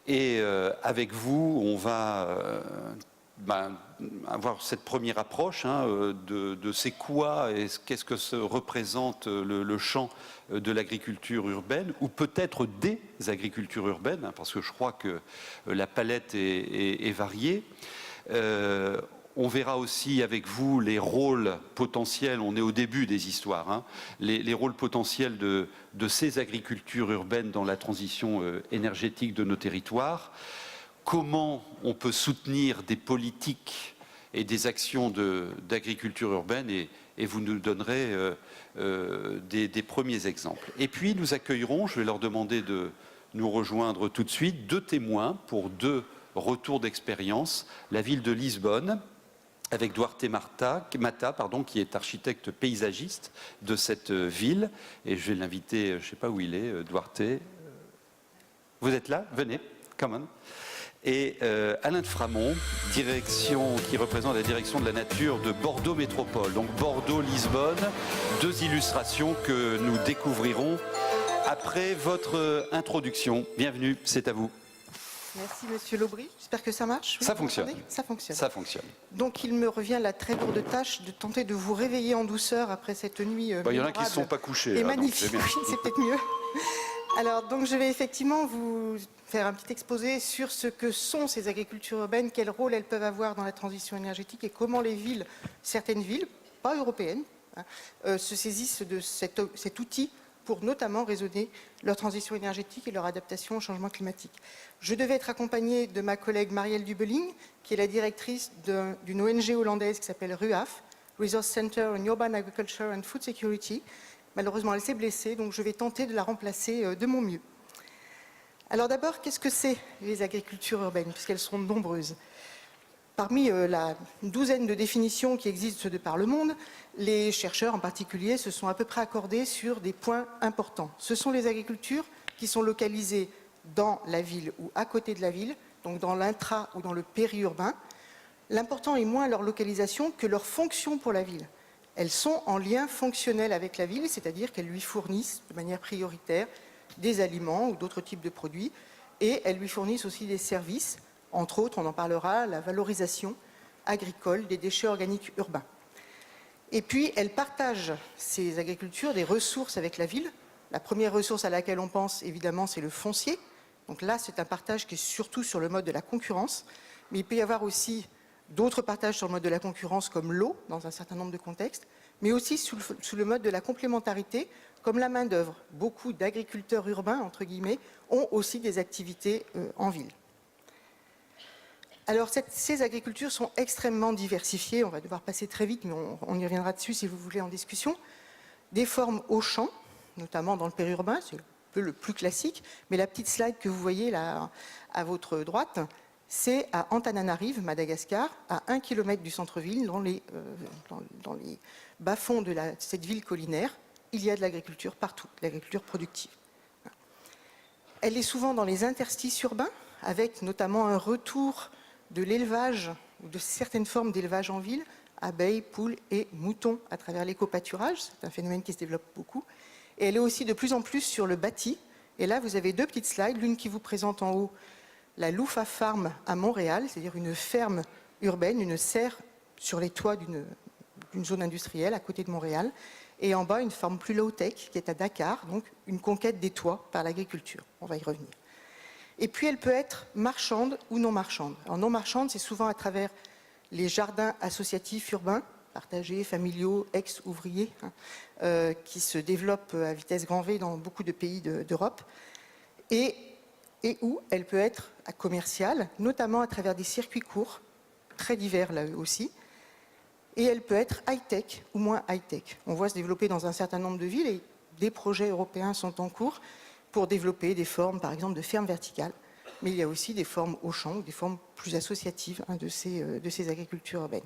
Et avec vous, on va avoir cette première approche de c'est quoi et qu'est-ce que se représente le champ de l'agriculture urbaine, ou peut-être des agricultures urbaines, parce que je crois que la palette est variée. On verra aussi avec vous les rôles potentiels, on est au début des histoires, les rôles potentiels de ces agricultures urbaines dans la transition énergétique de nos territoires. Comment on peut soutenir des politiques et des actions d'agriculture urbaine, et vous nous donnerez des premiers exemples. Et puis nous accueillerons, je vais leur demander de nous rejoindre tout de suite, 2 témoins pour 2 retours d'expérience. La ville de Lisbonne, avec Duarte Mata, qui est architecte paysagiste de cette ville. Et je vais l'inviter, je ne sais pas où il est, Duarte. Vous êtes là? Venez, come on. Et Alain de Framont, qui représente la direction de la nature de Bordeaux Métropole. Donc Bordeaux-Lisbonne, 2 illustrations que nous découvrirons après votre introduction. Bienvenue, c'est à vous. Merci Monsieur Lobry, j'espère que ça marche. Ça fonctionne. Ça fonctionne. Ça fonctionne. Donc il me revient la très lourde tâche de tenter de vous réveiller en douceur après cette nuit il y en a qui ne sont pas couchés. Et magnifique, c'est peut-être mieux. Alors donc je vais effectivement vous faire un petit exposé sur ce que sont ces agricultures urbaines, quel rôle elles peuvent avoir dans la transition énergétique et comment les villes, certaines villes, pas européennes, se saisissent de cet outil pour notamment raisonner leur transition énergétique et leur adaptation au changement climatique. Je devais être accompagnée de ma collègue Marielle Dubeling, qui est la directrice d'une ONG hollandaise qui s'appelle RUAF, Resource Center on Urban Agriculture and Food Security. Malheureusement, elle s'est blessée, donc je vais tenter de la remplacer de mon mieux. Alors d'abord, qu'est-ce que c'est les agricultures urbaines, puisqu'elles sont nombreuses? Parmi la douzaine de définitions qui existent de par le monde, les chercheurs en particulier se sont à peu près accordés sur des points importants. Ce sont les agricultures qui sont localisées dans la ville ou à côté de la ville, donc dans l'intra ou dans le périurbain. L'important est moins leur localisation que leur fonction pour la ville. Elles sont en lien fonctionnel avec la ville, c'est-à-dire qu'elles lui fournissent de manière prioritaire des aliments ou d'autres types de produits, et elles lui fournissent aussi des services, entre autres, on en parlera, la valorisation agricole des déchets organiques urbains. Et puis, elles partagent, ces agricultures, des ressources avec la ville. La première ressource à laquelle on pense, évidemment, c'est le foncier. Donc là, c'est un partage qui est surtout sur le mode de la concurrence, mais il peut y avoir aussi d'autres partages sur le mode de la concurrence, comme l'eau, dans un certain nombre de contextes, mais aussi sous le mode de la complémentarité, comme la main-d'œuvre. Beaucoup d'agriculteurs urbains, entre guillemets, ont aussi des activités en ville. Alors, ces agricultures sont extrêmement diversifiées. On va devoir passer très vite, mais on y reviendra dessus si vous voulez en discussion. Des formes au champ, notamment dans le périurbain, c'est un peu le plus classique, mais la petite slide que vous voyez là à votre droite, c'est à Antananarive, Madagascar, à 1 km du centre-ville, dans les bas-fonds de cette ville collinaire. Il y a de l'agriculture partout, l'agriculture productive. Elle est souvent dans les interstices urbains, avec notamment un retour de l'élevage, ou de certaines formes d'élevage en ville, abeilles, poules et moutons à travers l'éco-pâturage. C'est un phénomène qui se développe beaucoup. Et elle est aussi de plus en plus sur le bâti. Et là, vous avez 2 petites slides, l'une qui vous présente en haut la Loufa Farm à Montréal, c'est-à-dire une ferme urbaine, une serre sur les toits d'une zone industrielle à côté de Montréal. Et en bas, une ferme plus low-tech qui est à Dakar, donc une conquête des toits par l'agriculture. On va y revenir. Et puis, elle peut être marchande ou non marchande. Alors, non marchande, c'est souvent à travers les jardins associatifs urbains, partagés, familiaux, ex-ouvriers, qui se développent à vitesse grand V dans beaucoup de pays d'Europe. Et où elle peut être commerciale, notamment à travers des circuits courts, très divers là aussi. Et elle peut être high-tech ou moins high-tech. On voit se développer dans un certain nombre de villes et des projets européens sont en cours pour développer des formes, par exemple, de fermes verticales. Mais il y a aussi des formes au champ, des formes plus associatives de ces agricultures urbaines.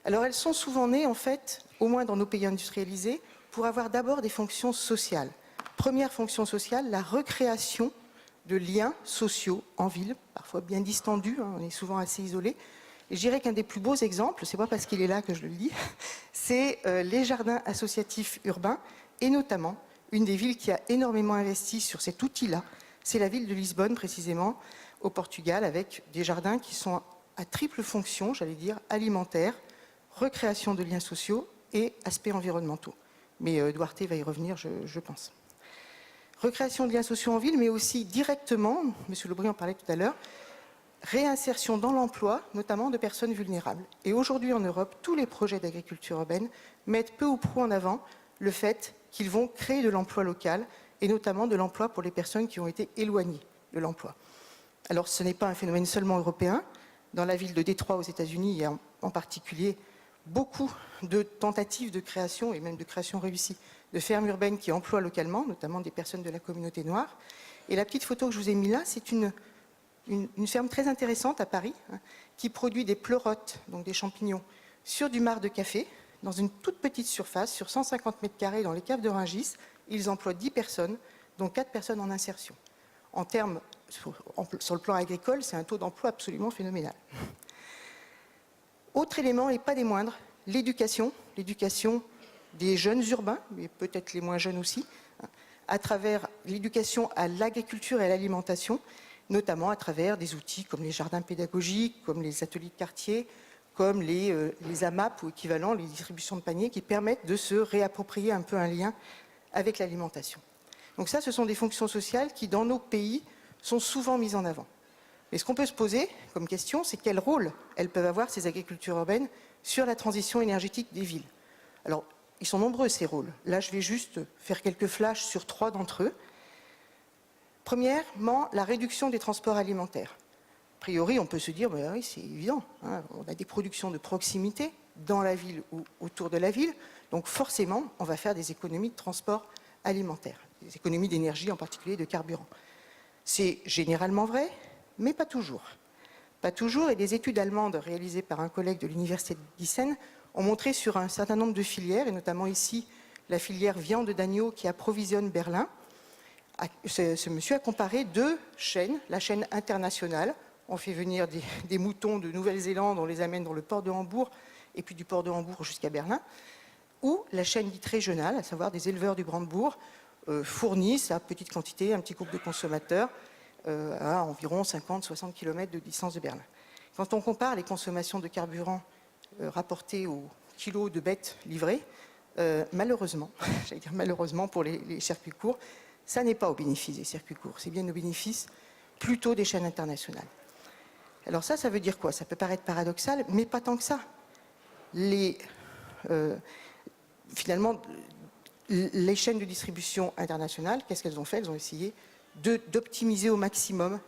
Alors elles sont souvent nées, en fait, au moins dans nos pays industrialisés, pour avoir d'abord des fonctions sociales. Première fonction sociale, la recréation de liens sociaux en ville, parfois bien distendus, on est souvent assez isolés. Et je dirais qu'un des plus beaux exemples, c'est pas parce qu'il est là que je le dis, c'est les jardins associatifs urbains, et notamment une des villes qui a énormément investi sur cet outil-là, C'est la ville de Lisbonne, précisément, au Portugal, avec des jardins qui sont à triple fonction, j'allais dire, alimentaire, recréation de liens sociaux et aspects environnementaux. Mais Duarte va y revenir, je pense. Recréation de liens sociaux en ville, mais aussi directement, M. Lebris en parlait tout à l'heure, réinsertion dans l'emploi, notamment de personnes vulnérables. Et aujourd'hui en Europe, tous les projets d'agriculture urbaine mettent peu ou prou en avant le fait qu'ils vont créer de l'emploi local, et notamment de l'emploi pour les personnes qui ont été éloignées de l'emploi. Alors ce n'est pas un phénomène seulement européen. Dans la ville de Détroit aux États-Unis, il y a en particulier beaucoup de tentatives de création, et même de création réussie, de fermes urbaines qui emploient localement, notamment des personnes de la communauté noire. Et la petite photo que je vous ai mise là, c'est une ferme très intéressante à Paris, qui produit des pleurotes, donc des champignons, sur du marc de café, dans une toute petite surface, sur 150 mètres carrés dans les caves de Rungis. Ils emploient 10 personnes, dont 4 personnes en insertion. En termes, sur le plan agricole, c'est un taux d'emploi absolument phénoménal. Autre élément, et pas des moindres, l'éducation des jeunes urbains, mais peut-être les moins jeunes aussi, à travers l'éducation à l'agriculture et à l'alimentation, notamment à travers des outils comme les jardins pédagogiques, comme les ateliers de quartier, comme les AMAP ou équivalents, les distributions de paniers, qui permettent de se réapproprier un peu un lien avec l'alimentation. Donc ça, ce sont des fonctions sociales qui, dans nos pays, sont souvent mises en avant. Mais ce qu'on peut se poser comme question, c'est quel rôle elles peuvent avoir, ces agricultures urbaines, sur la transition énergétique des villes. Alors, ils sont nombreux, ces rôles. Là, je vais juste faire quelques flashs sur 3 d'entre eux. Premièrement, la réduction des transports alimentaires. A priori, on peut se dire, bah oui, c'est évident, hein, on a des productions de proximité dans la ville ou autour de la ville, donc forcément, on va faire des économies de transport alimentaire, des économies d'énergie, en particulier de carburant. C'est généralement vrai, mais pas toujours. Pas toujours, et des études allemandes réalisées par un collègue de l'université de Gießen ont montré sur un certain nombre de filières, et notamment ici, la filière viande d'agneau qui approvisionne Berlin. Ce monsieur a comparé 2 chaînes, la chaîne internationale, on fait venir des moutons de Nouvelle-Zélande, on les amène dans le port de Hambourg, et puis du port de Hambourg jusqu'à Berlin, ou la chaîne dite régionale, à savoir des éleveurs du Brandebourg, fournissent à petite quantité un petit groupe de consommateurs à environ 50-60 km de distance de Berlin. Quand on compare les consommations de carburant rapportées au kilo de bêtes livrées, malheureusement, j'allais dire malheureusement pour les circuits courts, ça n'est pas au bénéfice des circuits courts, c'est bien au bénéfice plutôt des chaînes internationales. Alors ça veut dire quoi? Ça peut paraître paradoxal, mais pas tant que ça. Finalement, les chaînes de distribution internationales, qu'est-ce qu'elles ont fait? Elles ont essayé d'optimiser au maximum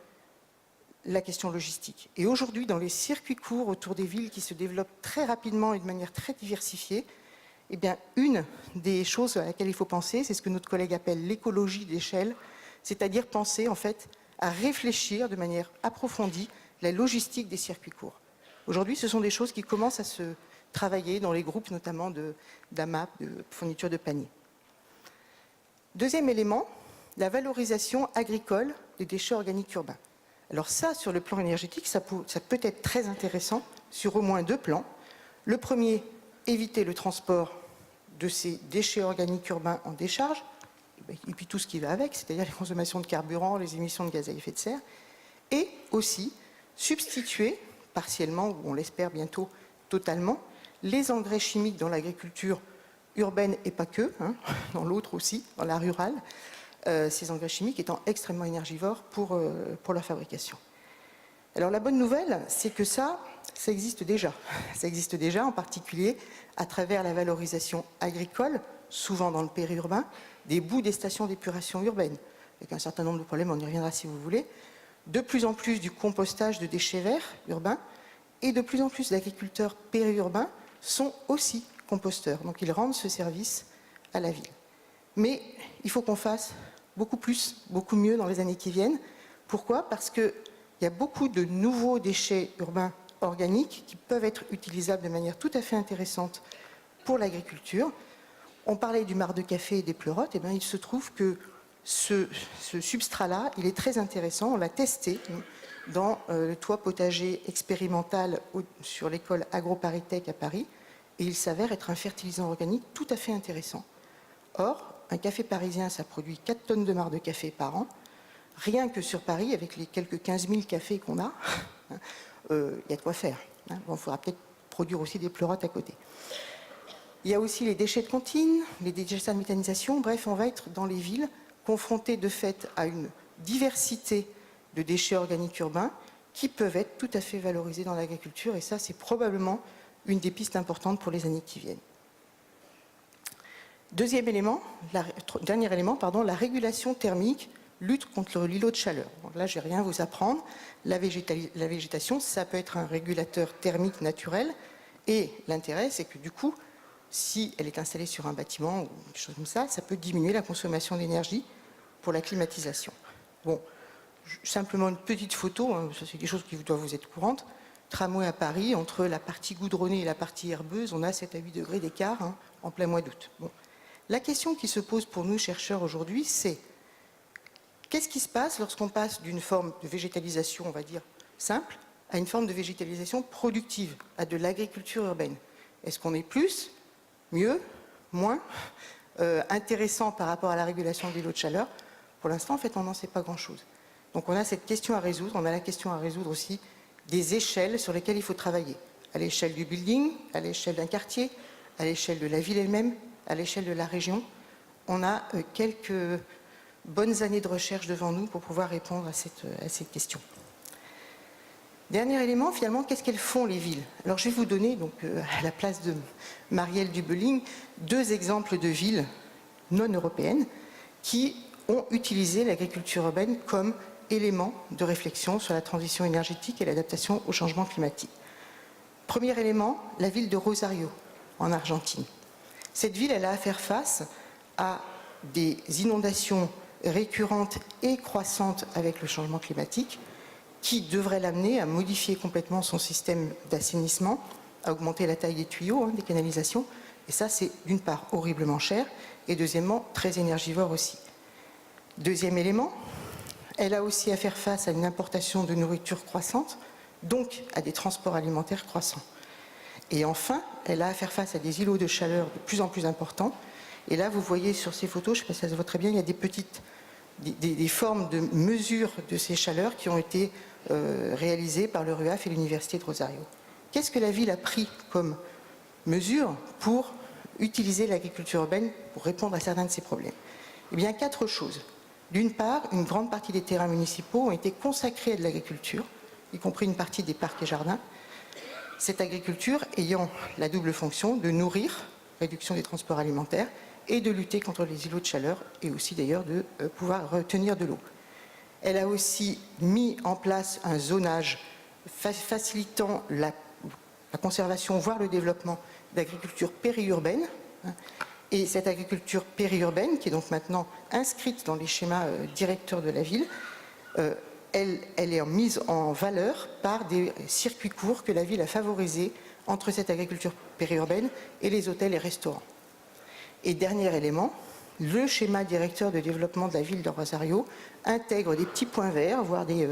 la question logistique. Et aujourd'hui, dans les circuits courts autour des villes qui se développent très rapidement et de manière très diversifiée, eh bien, une des choses à laquelle il faut penser, c'est ce que notre collègue appelle l'écologie d'échelle, c'est-à-dire penser en fait à réfléchir de manière approfondie la logistique des circuits courts. Aujourd'hui, ce sont des choses qui commencent à se travailler dans les groupes notamment d'AMAP, de fourniture de paniers. Deuxième élément, la valorisation agricole des déchets organiques urbains. Alors ça, sur le plan énergétique, ça peut être très intéressant sur au moins 2 plans. Le premier, éviter le transport de ces déchets organiques urbains en décharge, et puis tout ce qui va avec, c'est-à-dire les consommations de carburant, les émissions de gaz à effet de serre, et aussi substituer partiellement, ou on l'espère bientôt totalement, les engrais chimiques dans l'agriculture urbaine et pas que, hein, dans l'autre aussi, dans la rurale, ces engrais chimiques étant extrêmement énergivores pour leur fabrication. Alors la bonne nouvelle, c'est que ça existe déjà. Ça existe déjà en particulier à travers la valorisation agricole, souvent dans le périurbain, des boues des stations d'épuration urbaines, avec un certain nombre de problèmes, on y reviendra si vous voulez, de plus en plus du compostage de déchets verts urbains, et de plus en plus d'agriculteurs périurbains sont aussi composteurs. Donc ils rendent ce service à la ville. Mais il faut qu'on fasse beaucoup plus, beaucoup mieux dans les années qui viennent. Pourquoi? Parce qu'il y a beaucoup de nouveaux déchets urbains organiques qui peuvent être utilisables de manière tout à fait intéressante pour l'agriculture. On parlait du marc de café et des pleurotes, et bien il se trouve que ce substrat-là, il est très intéressant, on l'a testé dans le toit potager expérimental sur l'école AgroParisTech à Paris, et il s'avère être un fertilisant organique tout à fait intéressant. Or, un café parisien, ça produit 4 tonnes de marc de café par an. Rien que sur Paris, avec les quelques 15 000 cafés qu'on a, il y a de quoi faire. Bon, il faudra peut-être produire aussi des pleurotes à côté. Il y a aussi les déchets de cantine, les déchets de méthanisation. Bref, on va être dans les villes confrontés de fait à une diversité de déchets organiques urbains qui peuvent être tout à fait valorisés dans l'agriculture. Et ça, c'est probablement une des pistes importantes pour les années qui viennent. Dernier élément, la régulation thermique, lutte contre l'îlot de chaleur. Donc là, je ne vais rien vous apprendre. La végétation, ça peut être un régulateur thermique naturel. Et l'intérêt, c'est que du coup, si elle est installée sur un bâtiment ou quelque chose comme ça peut diminuer la consommation d'énergie pour la climatisation. Bon, simplement une petite photo, hein, ça c'est quelque chose qui doit vous être courante. Tramway à Paris, entre la partie goudronnée et la partie herbeuse, on a 7 à 8 degrés d'écart hein, en plein mois d'août. Bon. La question qui se pose pour nous, chercheurs, aujourd'hui, c'est qu'est-ce qui se passe lorsqu'on passe d'une forme de végétalisation, on va dire, simple, à une forme de végétalisation productive, à de l'agriculture urbaine? Est-ce qu'on est plus, mieux, moins intéressant par rapport à la régulation de l'îlot de chaleur? Pour l'instant, en fait, on n'en sait pas grand-chose. Donc on a cette question à résoudre, on a la question à résoudre aussi des échelles sur lesquelles il faut travailler. À l'échelle du building, à l'échelle d'un quartier, à l'échelle de la ville elle-même, à l'échelle de la région. On a quelques bonnes années de recherche devant nous pour pouvoir répondre à cette question. Dernier élément, finalement, qu'est-ce qu'elles font les villes? Alors je vais vous donner, donc, à la place de Marielle Dubeling, 2 exemples de villes non européennes qui ont utilisé l'agriculture urbaine comme élément de réflexion sur la transition énergétique et l'adaptation au changement climatique. Premier élément, la ville de Rosario, en Argentine. Cette ville, elle a à faire face à des inondations récurrentes et croissantes avec le changement climatique qui devraient l'amener à modifier complètement son système d'assainissement, à augmenter la taille des tuyaux, hein, des canalisations. Et ça, c'est d'une part horriblement cher et deuxièmement très énergivore aussi. Deuxième élément, elle a aussi à faire face à une importation de nourriture croissante, donc à des transports alimentaires croissants. Et enfin, elle a à faire face à des îlots de chaleur de plus en plus importants. Et là, vous voyez sur ces photos, je ne sais pas si ça se voit très bien, il y a des formes de mesure de ces chaleurs qui ont été réalisées par le RUAF et l'Université de Rosario. Qu'est-ce que la ville a pris comme mesure pour utiliser l'agriculture urbaine pour répondre à certains de ces problèmes? Eh bien, 4 choses. D'une part, une grande partie des terrains municipaux ont été consacrés à de l'agriculture, y compris une partie des parcs et jardins. Cette agriculture ayant la double fonction de nourrir, réduction des transports alimentaires, et de lutter contre les îlots de chaleur, et aussi d'ailleurs de pouvoir retenir de l'eau. Elle a aussi mis en place un zonage facilitant la conservation, voire le développement d'agriculture périurbaine. Et cette agriculture périurbaine, qui est donc maintenant inscrite dans les schémas directeurs de la ville, elle est mise en valeur par des circuits courts que la ville a favorisés entre cette agriculture périurbaine et les hôtels et restaurants. Et dernier élément, le schéma directeur de développement de la ville de Rosario intègre des petits points verts, voire des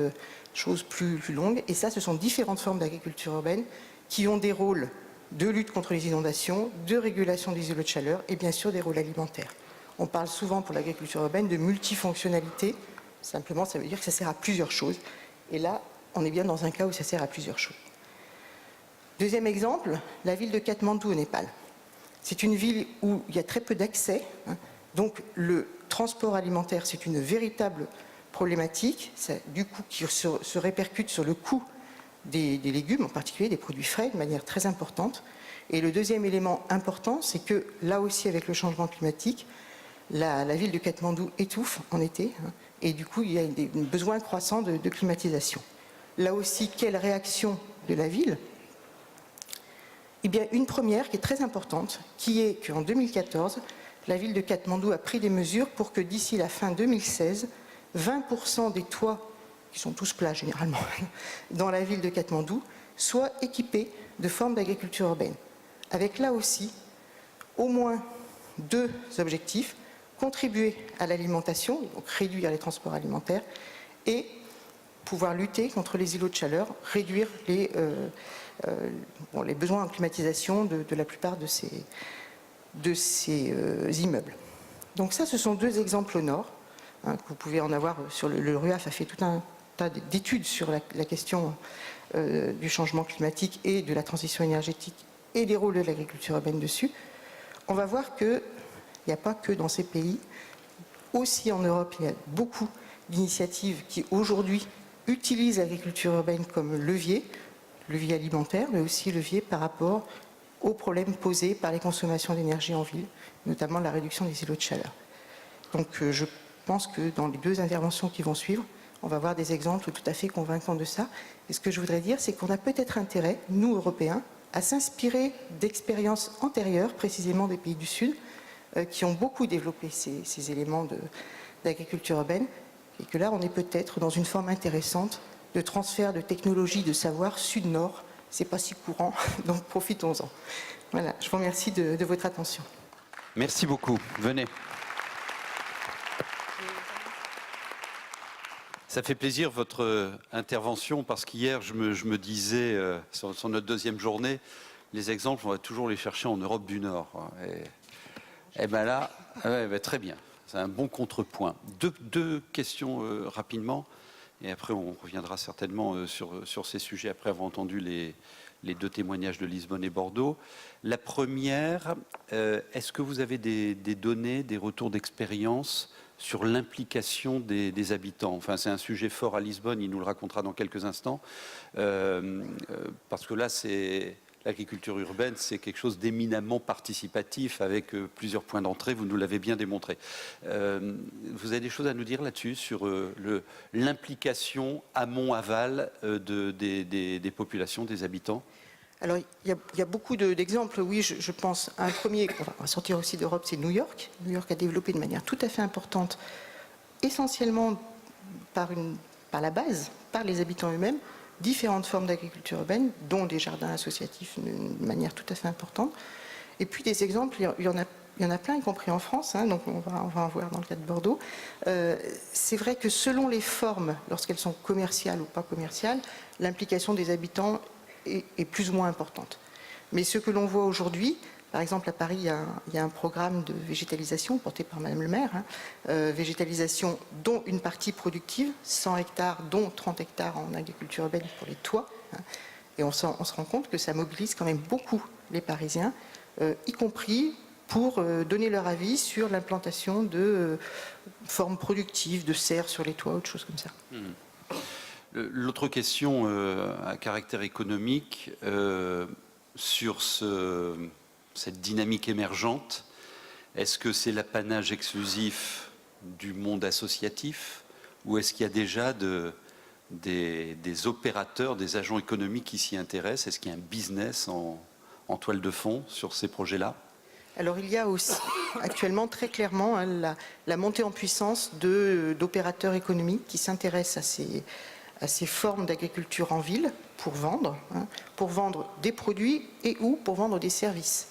choses plus longues. Et ça, ce sont différentes formes d'agriculture urbaine qui ont des rôles de lutte contre les inondations, de régulation des îlots de chaleur et bien sûr des rôles alimentaires. On parle souvent pour l'agriculture urbaine de multifonctionnalité. Simplement, ça veut dire que ça sert à plusieurs choses. Et là, on est bien dans un cas où ça sert à plusieurs choses. Deuxième exemple, la ville de Katmandou au Népal. C'est une ville où il y a très peu d'accès. Donc le transport alimentaire, c'est une véritable problématique, ça, du coup, qui se répercute sur le coût des légumes, en particulier des produits frais, de manière très importante. Et le deuxième élément important, c'est que là aussi, avec le changement climatique, la ville de Katmandou étouffe en été, et du coup, il y a des besoins croissants de climatisation. Là aussi, quelle réaction de la ville? Eh bien, une première qui est très importante, qui est qu'en 2014, la ville de Katmandou a pris des mesures pour que d'ici la fin 2016, 20% des toits, qui sont tous plats généralement, dans la ville de Katmandou, soient équipés de formes d'agriculture urbaine. Avec là aussi, au moins 2 objectifs: contribuer à l'alimentation, donc réduire les transports alimentaires, et pouvoir lutter contre les îlots de chaleur, réduire les besoins en climatisation de la plupart de ces immeubles. Donc ça, ce sont 2 exemples au nord. que vous pouvez en avoir sur le RUAF a fait tout un tas d'études sur la question du changement climatique et de la transition énergétique et des rôles de l'agriculture urbaine dessus, on va voir qu'il n'y a pas que dans ces pays. Aussi en Europe, il y a beaucoup d'initiatives qui aujourd'hui utilisent l'agriculture urbaine comme levier alimentaire, mais aussi levier par rapport aux problèmes posés par les consommations d'énergie en ville, notamment la réduction des îlots de chaleur. Donc je pense que dans les 2 interventions qui vont suivre, on va voir des exemples tout à fait convaincants de ça. Et ce que je voudrais dire, c'est qu'on a peut-être intérêt, nous Européens, à s'inspirer d'expériences antérieures, précisément des pays du Sud, qui ont beaucoup développé ces éléments d'agriculture urbaine, et que là, on est peut-être dans une forme intéressante de transfert de technologie, de savoir sud-nord. C'est pas si courant, donc profitons-en. Voilà, je vous remercie de votre attention. Merci beaucoup. Venez. Ça fait plaisir votre intervention parce qu'hier je me disais sur notre 2e journée, les exemples on va toujours les chercher en Europe du Nord. Et ben là, très bien, c'est un bon contrepoint. Deux questions rapidement et après on reviendra certainement sur ces sujets après avoir entendu les 2 témoignages de Lisbonne et Bordeaux. La première, est-ce que vous avez des données, des retours d'expérience sur l'implication des habitants? Enfin, c'est un sujet fort à Lisbonne, il nous le racontera dans quelques instants, parce que là, l'agriculture urbaine, c'est quelque chose d'éminemment participatif, avec plusieurs points d'entrée, vous nous l'avez bien démontré. Vous avez des choses à nous dire là-dessus, sur l'implication amont-aval des populations, des habitants? Alors, il y a beaucoup d'exemples. Oui, je pense à un premier, on va sortir aussi d'Europe, c'est New York. New York a développé de manière tout à fait importante, essentiellement par la base, par les habitants eux-mêmes, différentes formes d'agriculture urbaine, dont des jardins associatifs de manière tout à fait importante. Et puis des exemples, il y en a plein, y compris en France, hein, donc on va en voir dans le cas de Bordeaux. C'est vrai que selon les formes, lorsqu'elles sont commerciales ou pas commerciales, l'implication des habitants est plus ou moins importante. Mais ce que l'on voit aujourd'hui, par exemple à Paris, il y a un programme de végétalisation porté par Madame le maire, végétalisation dont une partie productive, 100 hectares, dont 30 hectares en agriculture urbaine pour les toits. Et on se rend compte que ça mobilise quand même beaucoup les Parisiens, y compris pour donner leur avis sur l'implantation de formes productives, de serres sur les toits, autre chose comme ça. L'autre question à caractère économique, sur cette dynamique émergente, est-ce que c'est l'apanage exclusif du monde associatif ou est-ce qu'il y a déjà des opérateurs, des agents économiques qui s'y intéressent? Est-ce qu'il y a un business en toile de fond sur ces projets-là? Alors il y a aussi actuellement très clairement la montée en puissance d'opérateurs économiques qui s'intéressent à ces formes d'agriculture en ville pour vendre des produits et ou pour vendre des services.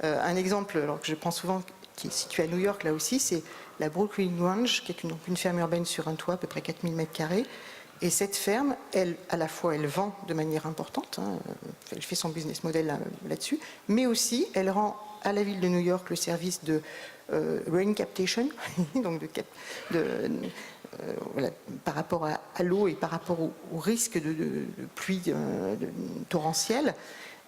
Un exemple, alors que je prends souvent, qui est situé à New York là aussi, c'est la Brooklyn Ranch, qui est une ferme urbaine sur un toit, à peu près 4000 m². Et cette ferme, à la fois, elle vend de manière importante, elle fait son business model là-dessus, mais aussi, elle rend à la ville de New York le service de rain captation, donc voilà, par rapport à l'eau et par rapport au risque de pluie torrentielle.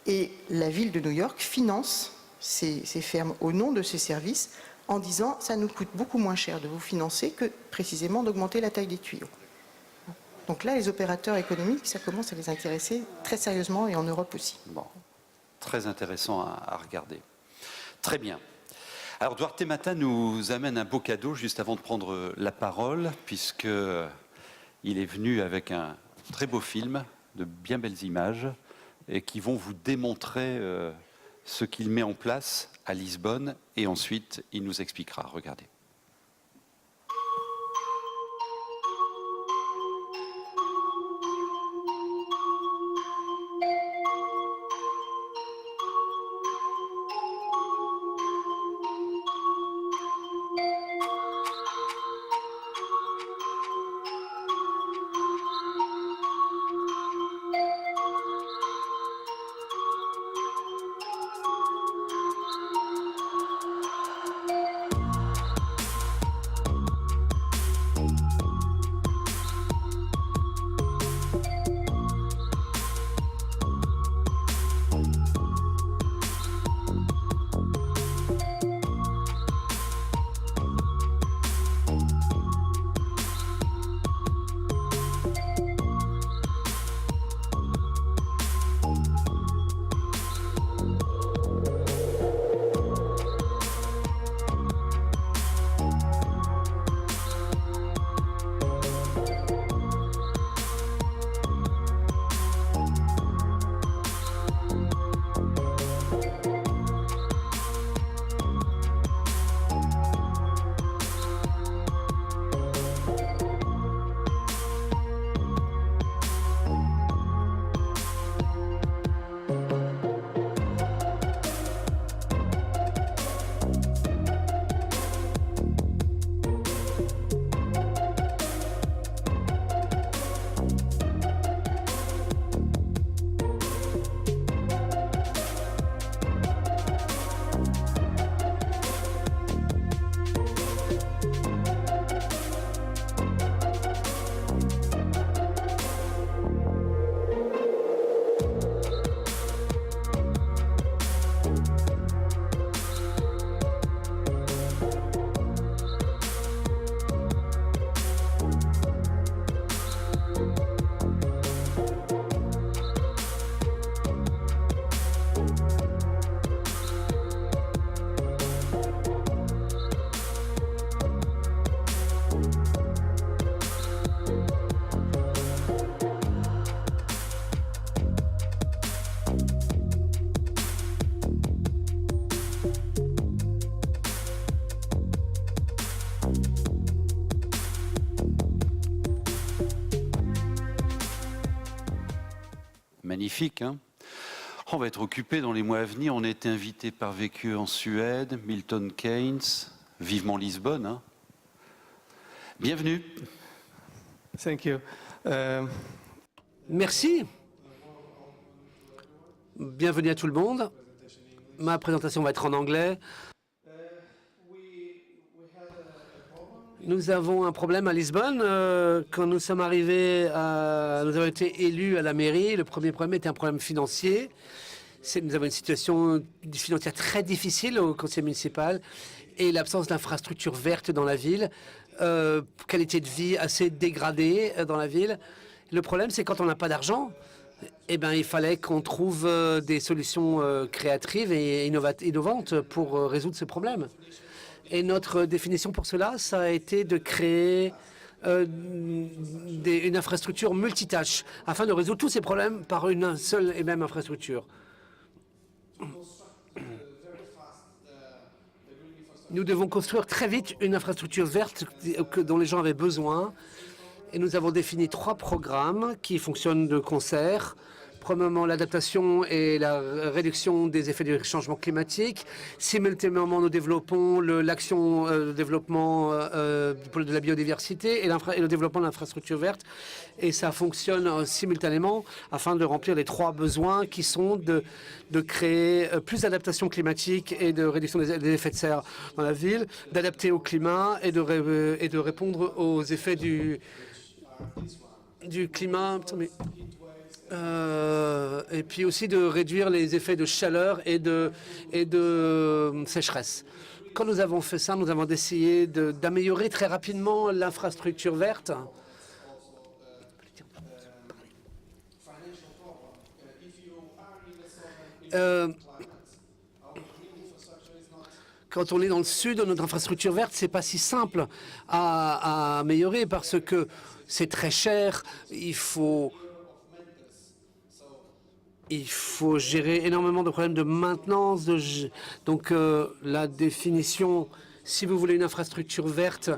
Et la ville de New York finance ces fermes au nom de ces services en disant ça nous coûte beaucoup moins cher de vous financer que précisément d'augmenter la taille des tuyaux. Donc là, les opérateurs économiques, ça commence à les intéresser très sérieusement et en Europe aussi. Bon, très intéressant à regarder. Très bien. Alors, Duarte Mata nous amène un beau cadeau juste avant de prendre la parole, puisqu'il est venu avec un très beau film, de bien belles images, et qui vont vous démontrer ce qu'il met en place à Lisbonne, et ensuite, il nous expliquera. Regardez. magnifique, hein. On va être occupé dans les mois à venir. On a été invité par Vécu en Suède, Milton Keynes, vivement Lisbonne, hein. Bienvenue. Thank you. Merci. Bienvenue à tout le monde. Ma présentation va être en anglais. Nous avons un problème à Lisbonne. Quand nous sommes arrivés, nous avons été élus à la mairie. Le premier problème était un problème financier. Nous avons une situation financière très difficile au conseil municipal et l'absence d'infrastructures vertes dans la ville, qualité de vie assez dégradée dans la ville. Le problème, c'est quand on n'a pas d'argent, eh ben, il fallait qu'on trouve des solutions créatives et innovantes pour résoudre ce problème. Et notre définition pour cela, ça a été de créer une infrastructure multitâche afin de résoudre tous ces problèmes par une seule et même infrastructure. Nous devons construire très vite une infrastructure verte dont les gens avaient besoin. Et nous avons défini 3 programmes qui fonctionnent de concert. Premièrement, l'adaptation et la réduction des effets du changement climatique. Simultanément, nous développons l'action de développement de la biodiversité et le développement de l'infrastructure verte. Et ça fonctionne simultanément afin de remplir les 3 besoins qui sont de créer plus d'adaptation climatique et de réduction des effets de serre dans la ville, d'adapter au climat et de répondre aux effets du climat. Et puis aussi de réduire les effets de chaleur et de sécheresse. Quand nous avons fait ça, nous avons essayé d'améliorer très rapidement l'infrastructure verte. Quand on est dans le sud, notre infrastructure verte, c'est pas si simple à améliorer parce que c'est très cher. Il faut gérer énormément de problèmes de maintenance. Donc la définition, si vous voulez une infrastructure verte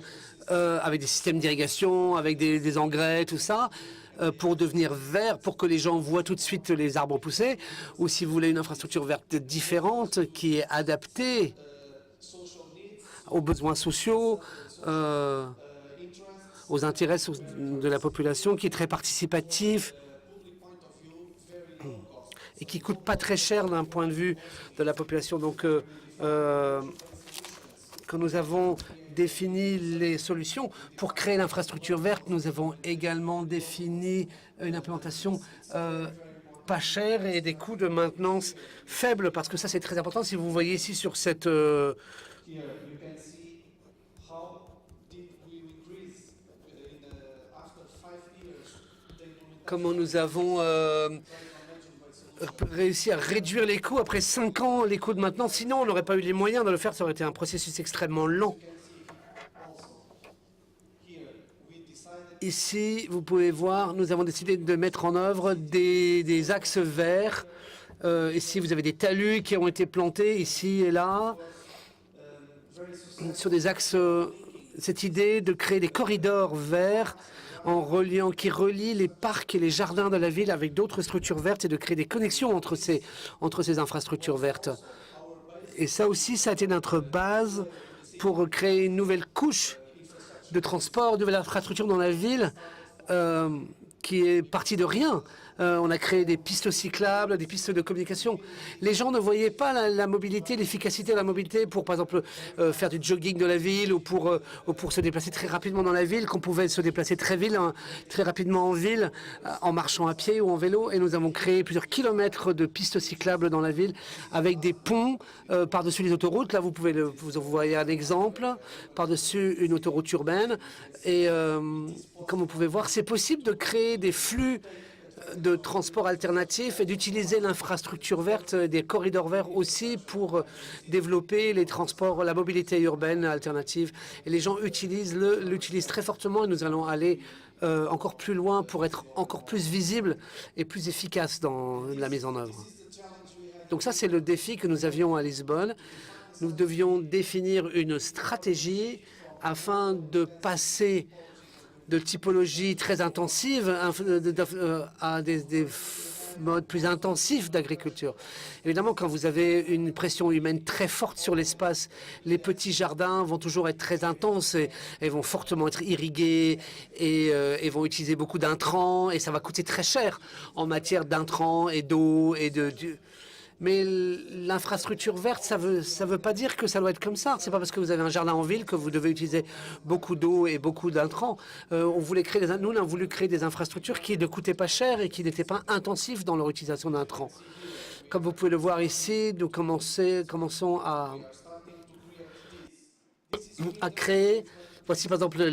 avec des systèmes d'irrigation, avec des engrais, tout ça, pour devenir vert, pour que les gens voient tout de suite les arbres pousser, ou si vous voulez une infrastructure verte différente qui est adaptée aux besoins sociaux, aux intérêts de la population, qui est très participative et qui coûte pas très cher d'un point de vue de la population. Donc, quand nous avons défini les solutions pour créer l'infrastructure verte, nous avons également défini une implémentation pas chère et des coûts de maintenance faibles, parce que ça, c'est très important. Si vous voyez ici sur cette comment nous avons réussi à réduire les coûts après 5 ans, les coûts de maintenance. Sinon, on n'aurait pas eu les moyens de le faire. Ça aurait été un processus extrêmement lent. Ici, vous pouvez voir, nous avons décidé de mettre en œuvre des axes verts. Ici, vous avez des talus qui ont été plantés ici et là sur des axes. Cette idée de créer des corridors verts qui relient les parcs et les jardins de la ville avec d'autres structures vertes et de créer des connexions entre ces infrastructures vertes. Et ça aussi, ça a été notre base pour créer une nouvelle couche de transport, une nouvelle infrastructure dans la ville qui est partie de rien. On a créé des pistes cyclables, des pistes de communication. Les gens ne voyaient pas la mobilité, l'efficacité de la mobilité pour, par exemple, faire du jogging de la ville ou pour se déplacer très rapidement dans la ville, qu'on pouvait se déplacer très rapidement en ville, en marchant à pied ou en vélo. Et nous avons créé plusieurs kilomètres de pistes cyclables dans la ville avec des ponts par-dessus les autoroutes. Là, vous voyez un exemple par-dessus une autoroute urbaine. Et comme vous pouvez voir, c'est possible de créer des flux de transport alternatif et d'utiliser l'infrastructure verte, des corridors verts aussi pour développer les transports, la mobilité urbaine alternative. Et les gens l'utilisent très fortement et nous allons aller encore plus loin pour être encore plus visible et plus efficace dans la mise en œuvre. Donc ça, c'est le défi que nous avions à Lisbonne. Nous devions définir une stratégie afin de passer de typologie très intensive à mode plus intensif d'agriculture. Évidemment, quand vous avez une pression humaine très forte sur l'espace, les petits jardins vont toujours être très intenses et vont fortement être irrigués et vont utiliser beaucoup d'intrants et ça va coûter très cher en matière d'intrants et d'eau et Mais l'infrastructure verte, ça veut pas dire que ça doit être comme ça. C'est pas parce que vous avez un jardin en ville que vous devez utiliser beaucoup d'eau et beaucoup d'intrants. Nous, on a voulu créer des infrastructures qui ne coûtaient pas cher et qui n'étaient pas intensifs dans leur utilisation d'intrants. Comme vous pouvez le voir ici, nous commençons à créer. Voici par exemple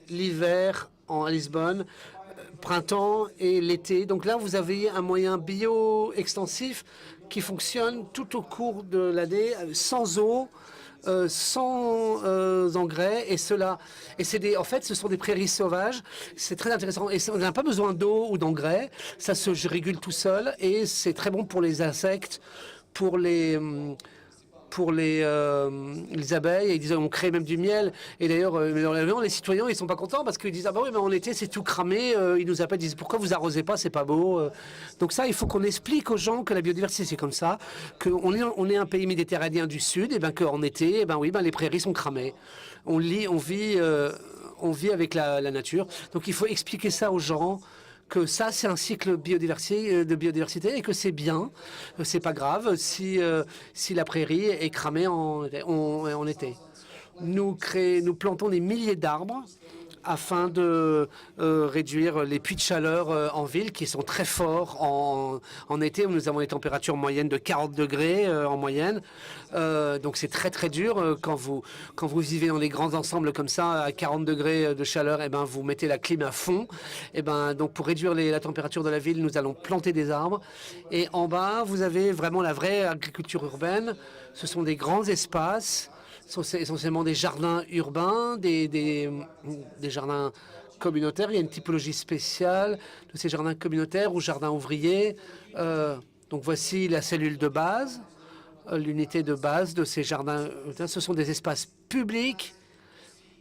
l'hiver à Lisbonne, printemps et l'été. Donc là, vous avez un moyen bio-extensif qui fonctionne tout au cours de l'année, sans eau, sans engrais. En fait, ce sont des prairies sauvages. C'est très intéressant. Et on n'a pas besoin d'eau ou d'engrais. Ça se régule tout seul. Et c'est très bon pour les insectes, pour les abeilles, ils disent on crée même du miel. Et d'ailleurs, les citoyens, ils sont pas contents parce qu'ils disent ah bah oui, mais en été c'est tout cramé. Ils nous appellent, ils disent pourquoi vous arrosez pas, c'est pas beau. Donc ça, il faut qu'on explique aux gens que la biodiversité c'est comme ça, qu'on est un pays méditerranéen du sud, et ben qu'en été, les prairies sont cramées. On vit avec la nature. Donc il faut expliquer ça aux gens, que ça, c'est un cycle de biodiversité et que c'est bien, c'est pas grave si la prairie est cramée en été. Nous plantons des milliers d'arbres afin de réduire les puits de chaleur en ville qui sont très forts en été. Nous avons des températures moyennes de 40 degrés en moyenne. Donc c'est très très dur quand vous vivez dans des grands ensembles comme ça à 40 degrés de chaleur. Et vous mettez la clim à fond. Donc pour réduire la température de la ville, nous allons planter des arbres. Et en bas, vous avez vraiment la vraie agriculture urbaine. Ce sont des grands espaces. Ce sont essentiellement des jardins urbains, des jardins communautaires. Il y a une typologie spéciale de ces jardins communautaires ou jardins ouvriers. Donc voici la cellule de base, l'unité de base de ces jardins. Ce sont des espaces publics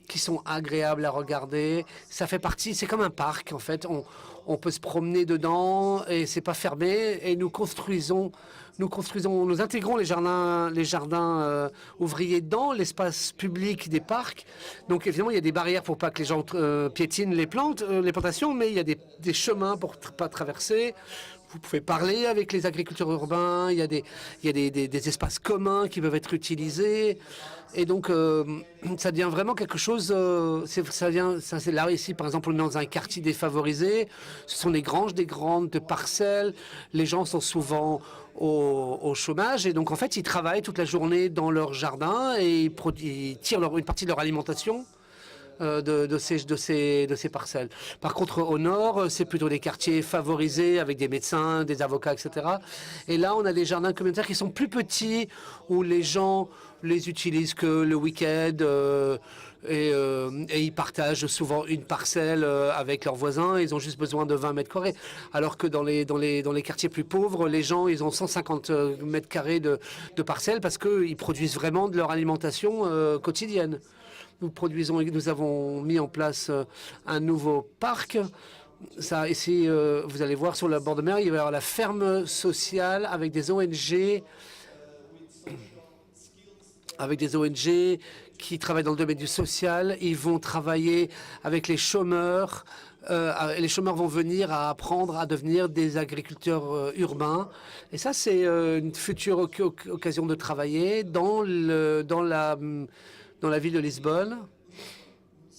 qui sont agréables à regarder. Ça fait partie, c'est comme un parc en fait. On peut se promener dedans et c'est pas fermé. Et nous intégrons les jardins ouvriers dans l'espace public des parcs. Donc évidemment, il y a des barrières pour pas que les gens piétinent les plantations, mais il y a des chemins pour pas traverser. Vous pouvez parler avec les agriculteurs urbains. Il y a des espaces communs qui peuvent être utilisés. Et donc, ça devient vraiment quelque chose. C'est là ici, par exemple, on est dans un quartier défavorisé. Ce sont des granges, des grandes parcelles. Les gens sont souvent au chômage et donc en fait, ils travaillent toute la journée dans leur jardin et ils tirent une partie de leur alimentation de ces parcelles. Par contre, au nord, c'est plutôt des quartiers favorisés avec des médecins, des avocats, etc. Et là, on a des jardins communautaires qui sont plus petits où les gens les utilisent que le week-end et ils partagent souvent une parcelle avec leurs voisins. Ils ont juste besoin de 20 mètres carrés. Alors que dans les quartiers plus pauvres, les gens, ils ont 150 mètres carrés de parcelles parce qu'ils produisent vraiment de leur alimentation quotidienne. Nous avons mis en place un nouveau parc. Ça, ici, vous allez voir sur le bord de mer, il va y avoir la ferme sociale avec des ONG qui travaillent dans le domaine du social. Ils vont travailler avec les chômeurs. Les chômeurs vont venir à apprendre à devenir des agriculteurs urbains. Et ça, c'est une future occasion de travailler dans la ville de Lisbonne.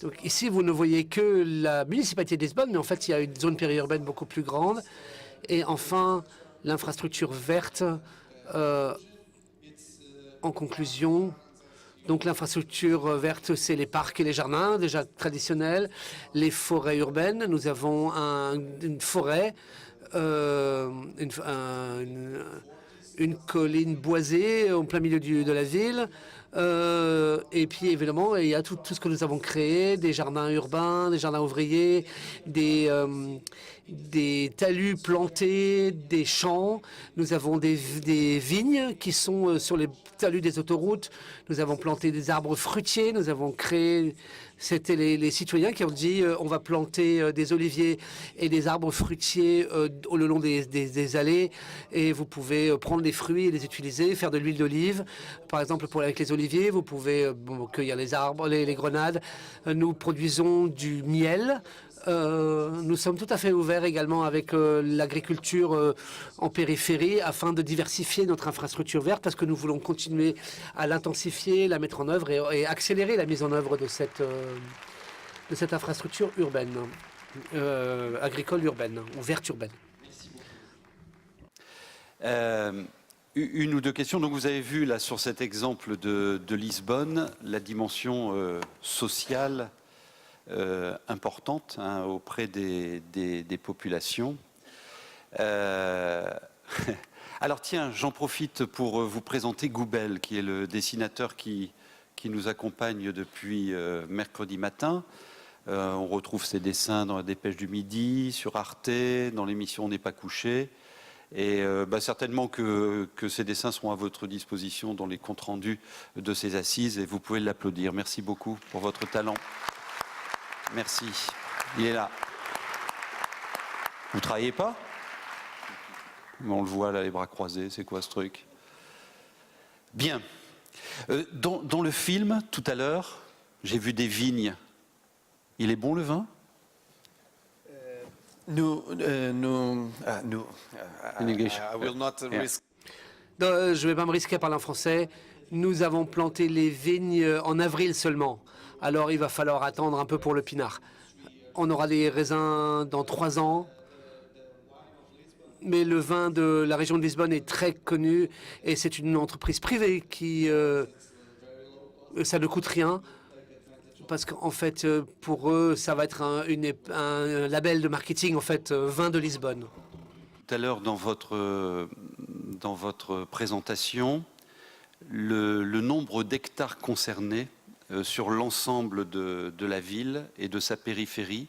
Donc ici, vous ne voyez que la municipalité de Lisbonne, mais en fait, il y a une zone périurbaine beaucoup plus grande. Et enfin, l'infrastructure verte. En conclusion, donc l'infrastructure verte, c'est les parcs et les jardins, déjà traditionnels. Les forêts urbaines, nous avons une forêt, une colline boisée au plein milieu de la ville. Et puis évidemment, il y a tout ce que nous avons créé, des jardins urbains, des jardins ouvriers, des talus plantés, des champs. Nous avons des vignes qui sont sur les talus des autoroutes. Nous avons planté des arbres fruitiers. Nous avons créé... C'était les citoyens qui ont dit on va planter des oliviers et des arbres fruitiers le long des allées, et vous pouvez prendre les fruits et les utiliser, faire de l'huile d'olive. Par exemple, avec les oliviers, vous pouvez cueillir les arbres, les grenades. Nous produisons du miel. Nous sommes tout à fait ouverts également avec l'agriculture en périphérie afin de diversifier notre infrastructure verte, parce que nous voulons continuer à l'intensifier, la mettre en œuvre et accélérer la mise en œuvre de cette infrastructure urbaine, agricole urbaine ou verte urbaine. Une ou deux questions. Donc vous avez vu là sur cet exemple de Lisbonne la dimension sociale importante auprès des populations. Alors tiens, j'en profite pour vous présenter Goubel, qui est le dessinateur qui nous accompagne depuis mercredi matin. On retrouve ses dessins dans la Dépêche du Midi, sur Arte, dans l'émission On n'est pas couché. Et certainement que ces dessins seront à votre disposition dans les comptes rendus de ces assises, et vous pouvez l'applaudir. Merci beaucoup pour votre talent. Merci. Il est là. Vous travaillez pas? On le voit là, les bras croisés. C'est quoi ce truc? Bien. Dans le film, tout à l'heure, j'ai vu des vignes. Il est bon le vin? I will not risk. Je ne vais pas me risquer à parler en français. Nous avons planté les vignes en avril seulement. Alors il va falloir attendre un peu pour le pinard. On aura des raisins dans 3 ans. Mais le vin de la région de Lisbonne est très connu, et c'est une entreprise privée qui... ça ne coûte rien, parce qu'en fait, pour eux, ça va être un label de marketing, en fait, vin de Lisbonne. Tout à l'heure, dans votre présentation, le nombre d'hectares concernés sur l'ensemble de la ville et de sa périphérie,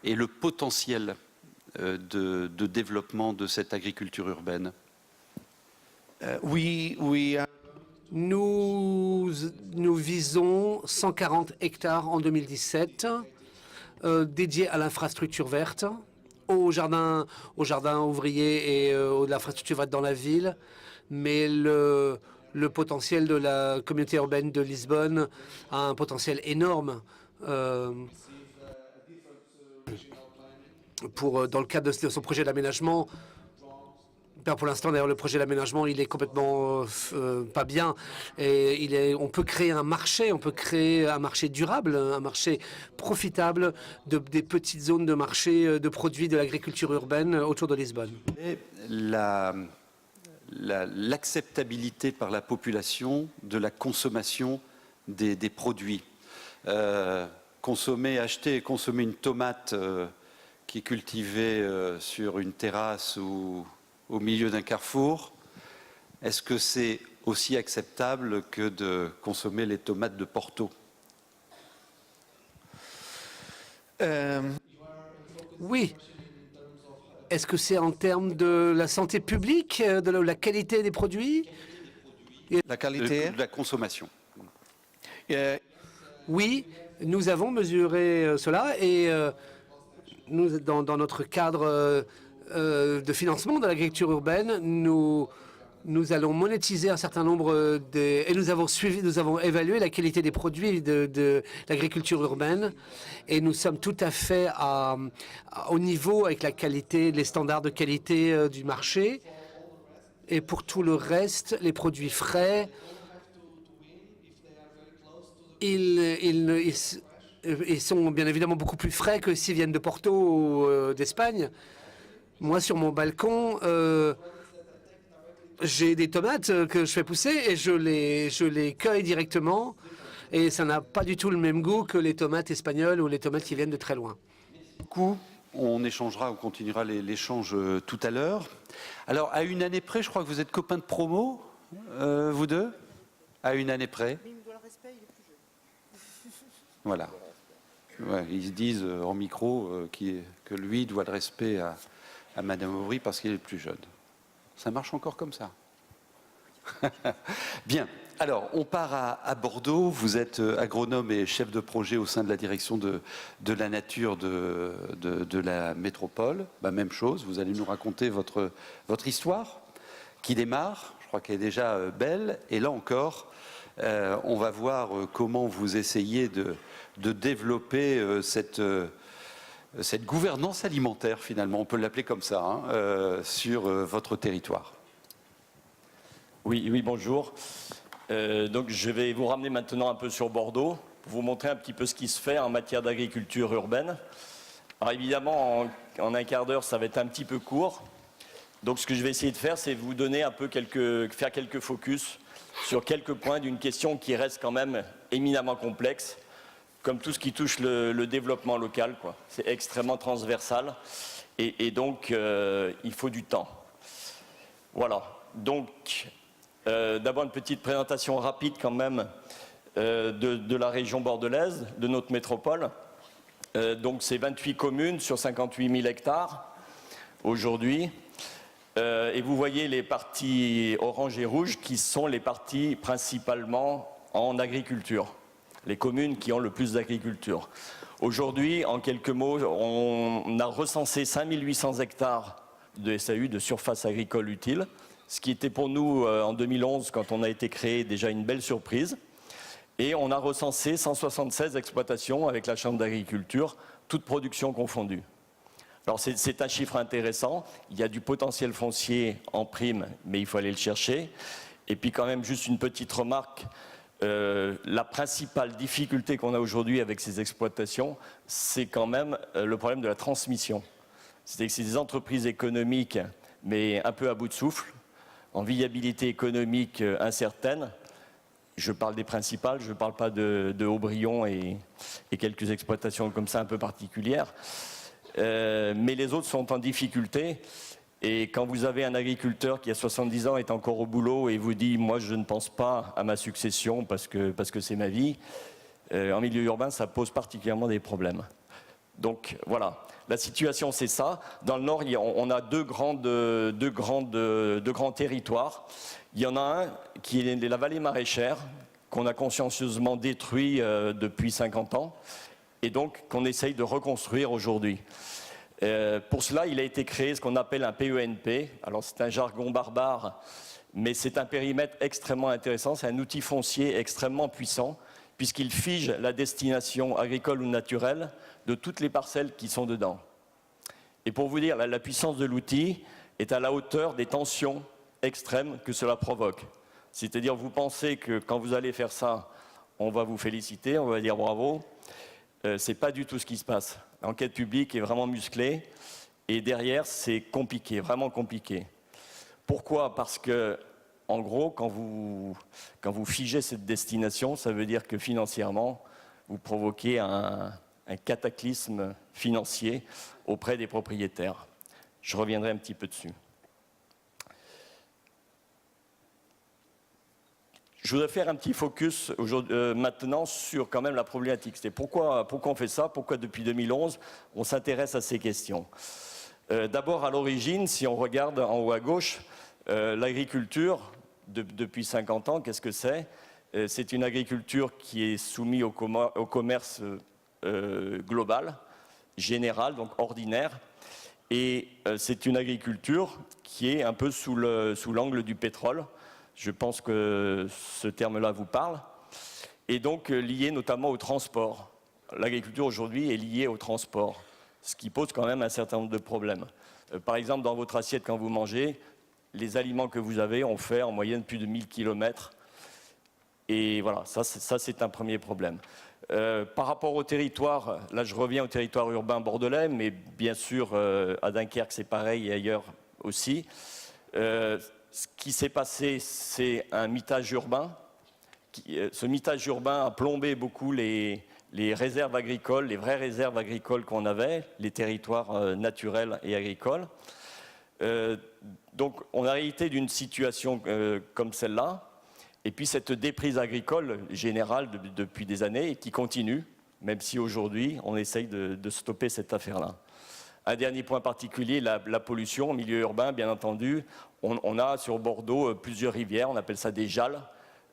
et le potentiel de développement de cette agriculture urbaine. Nous visons 140 hectares en 2017, dédiés à l'infrastructure verte, aux jardins ouvriers et à l'infrastructure verte dans la ville. Mais le potentiel de la communauté urbaine de Lisbonne a un potentiel énorme. Dans le cadre de son projet d'aménagement. Pour l'instant, d'ailleurs, le projet d'aménagement, il est complètement pas bien. Et on peut créer un marché durable, un marché profitable des petites zones de marché de produits de l'agriculture urbaine autour de Lisbonne. Et l'acceptabilité par la population de la consommation des produits. Acheter et consommer une tomate qui est cultivée sur une terrasse ou au milieu d'un carrefour, est-ce que c'est aussi acceptable que de consommer les tomates de Porto? Oui. Est-ce que c'est en termes de la santé publique, de la qualité des produits? La qualité? De la consommation. Oui, nous avons mesuré cela, et nous, dans notre cadre de financement de l'agriculture urbaine, nous allons monétiser un certain nombre et nous avons évalué la qualité des produits de l'agriculture urbaine, et nous sommes tout à fait au niveau avec la qualité, les standards de qualité du marché. Et pour tout le reste, les produits frais, ils sont bien évidemment beaucoup plus frais que s'ils viennent de Porto ou d'Espagne. Moi, sur mon balcon, j'ai des tomates que je fais pousser et je les cueille directement. Et ça n'a pas du tout le même goût que les tomates espagnoles ou les tomates qui viennent de très loin. Du coup, on continuera l'échange tout à l'heure. Alors, à une année près, je crois que vous êtes copains de promo, vous deux? À une année près. Mais il me respect, il est plus jeune. Voilà. Ouais, ils se disent en micro que lui doit le respect à Madame Aubry parce qu'il est le plus jeune. Ça marche encore comme ça. Bien. Alors, on part à Bordeaux. Vous êtes agronome et chef de projet au sein de la direction de la nature de la métropole. Bah, même chose, vous allez nous raconter votre histoire qui démarre. Je crois qu'elle est déjà belle. Et là encore, on va voir comment vous essayez de développer cette gouvernance alimentaire, finalement, on peut l'appeler comme ça, hein, sur votre territoire. Oui, bonjour. Donc je vais vous ramener maintenant un peu sur Bordeaux, pour vous montrer un petit peu ce qui se fait en matière d'agriculture urbaine. Alors évidemment, en un quart d'heure, ça va être un petit peu court. Donc ce que je vais essayer de faire, c'est vous donner un peu faire quelques focus sur quelques points d'une question qui reste quand même éminemment complexe, comme tout ce qui touche le développement local, quoi. C'est extrêmement transversal et donc il faut du temps. Voilà. Donc d'abord une petite présentation rapide quand même de la région bordelaise, de notre métropole. Donc c'est 28 communes sur 58 000 hectares aujourd'hui. Et vous voyez les parties orange et rouge qui sont les parties principalement en agriculture, les communes qui ont le plus d'agriculture. Aujourd'hui, en quelques mots, on a recensé 5800 hectares de SAU, de surface agricole utile, ce qui était pour nous en 2011, quand on a été créé, déjà une belle surprise. Et on a recensé 176 exploitations avec la Chambre d'agriculture, toutes productions confondues. Alors c'est un chiffre intéressant, il y a du potentiel foncier en prime, mais il faut aller le chercher. Et puis quand même juste une petite remarque, la principale difficulté qu'on a aujourd'hui avec ces exploitations, c'est quand même le problème de la transmission. C'est-à-dire que c'est des entreprises économiques, mais un peu à bout de souffle, en viabilité économique incertaine. Je parle des principales, je ne parle pas de Aubryon et quelques exploitations comme ça un peu particulières. Mais les autres sont en difficulté. Et quand vous avez un agriculteur qui a 70 ans, est encore au boulot et vous dit « moi je ne pense pas à ma succession parce que c'est ma vie », en milieu urbain ça pose particulièrement des problèmes. Donc voilà, la situation c'est ça. Dans le nord, on a deux grands territoires. Il y en a un qui est la vallée maraîchère, qu'on a consciencieusement détruit depuis 50 ans, et donc qu'on essaye de reconstruire aujourd'hui. Pour cela, il a été créé ce qu'on appelle un PENP. Alors c'est un jargon barbare, mais c'est un périmètre extrêmement intéressant, c'est un outil foncier extrêmement puissant, puisqu'il fige la destination agricole ou naturelle de toutes les parcelles qui sont dedans. Et pour vous dire, la puissance de l'outil est à la hauteur des tensions extrêmes que cela provoque. C'est-à-dire, vous pensez que quand vous allez faire ça, on va vous féliciter, on va dire bravo. C'est pas du tout ce qui se passe. L'enquête publique est vraiment musclée et derrière, c'est compliqué, vraiment compliqué. Pourquoi ? Parce que, en gros, quand vous figez cette destination, ça veut dire que financièrement, vous provoquez un cataclysme financier auprès des propriétaires. Je reviendrai un petit peu dessus. Je voudrais faire un petit focus maintenant sur quand même la problématique. C'est pourquoi on fait ça, pourquoi depuis 2011 on s'intéresse à ces questions. D'abord à l'origine, si on regarde en haut à gauche, l'agriculture depuis 50 ans, qu'est-ce que c'est ? C'est une agriculture qui est soumise au commerce global, général, donc ordinaire. Et c'est une agriculture qui est un peu sous l'angle du pétrole. Je pense que ce terme-là vous parle. Et donc lié notamment au transport. L'agriculture aujourd'hui est liée au transport, ce qui pose quand même un certain nombre de problèmes. Par exemple, dans votre assiette, quand vous mangez, les aliments que vous avez ont fait en moyenne plus de 1000 km. Et voilà, ça c'est un premier problème. Par rapport au territoire, là je reviens au territoire urbain bordelais, mais bien sûr à Dunkerque c'est pareil et ailleurs aussi. Ce qui s'est passé, c'est un mitage urbain. Ce mitage urbain a plombé beaucoup les réserves agricoles, les vraies réserves agricoles qu'on avait, les territoires naturels et agricoles. Donc on a hérité d'une situation comme celle-là. Et puis cette déprise agricole générale depuis des années et qui continue, même si aujourd'hui on essaye de stopper cette affaire-là. Un dernier point particulier, la pollution en milieu urbain, bien entendu. On a sur Bordeaux plusieurs rivières, on appelle ça des jalles.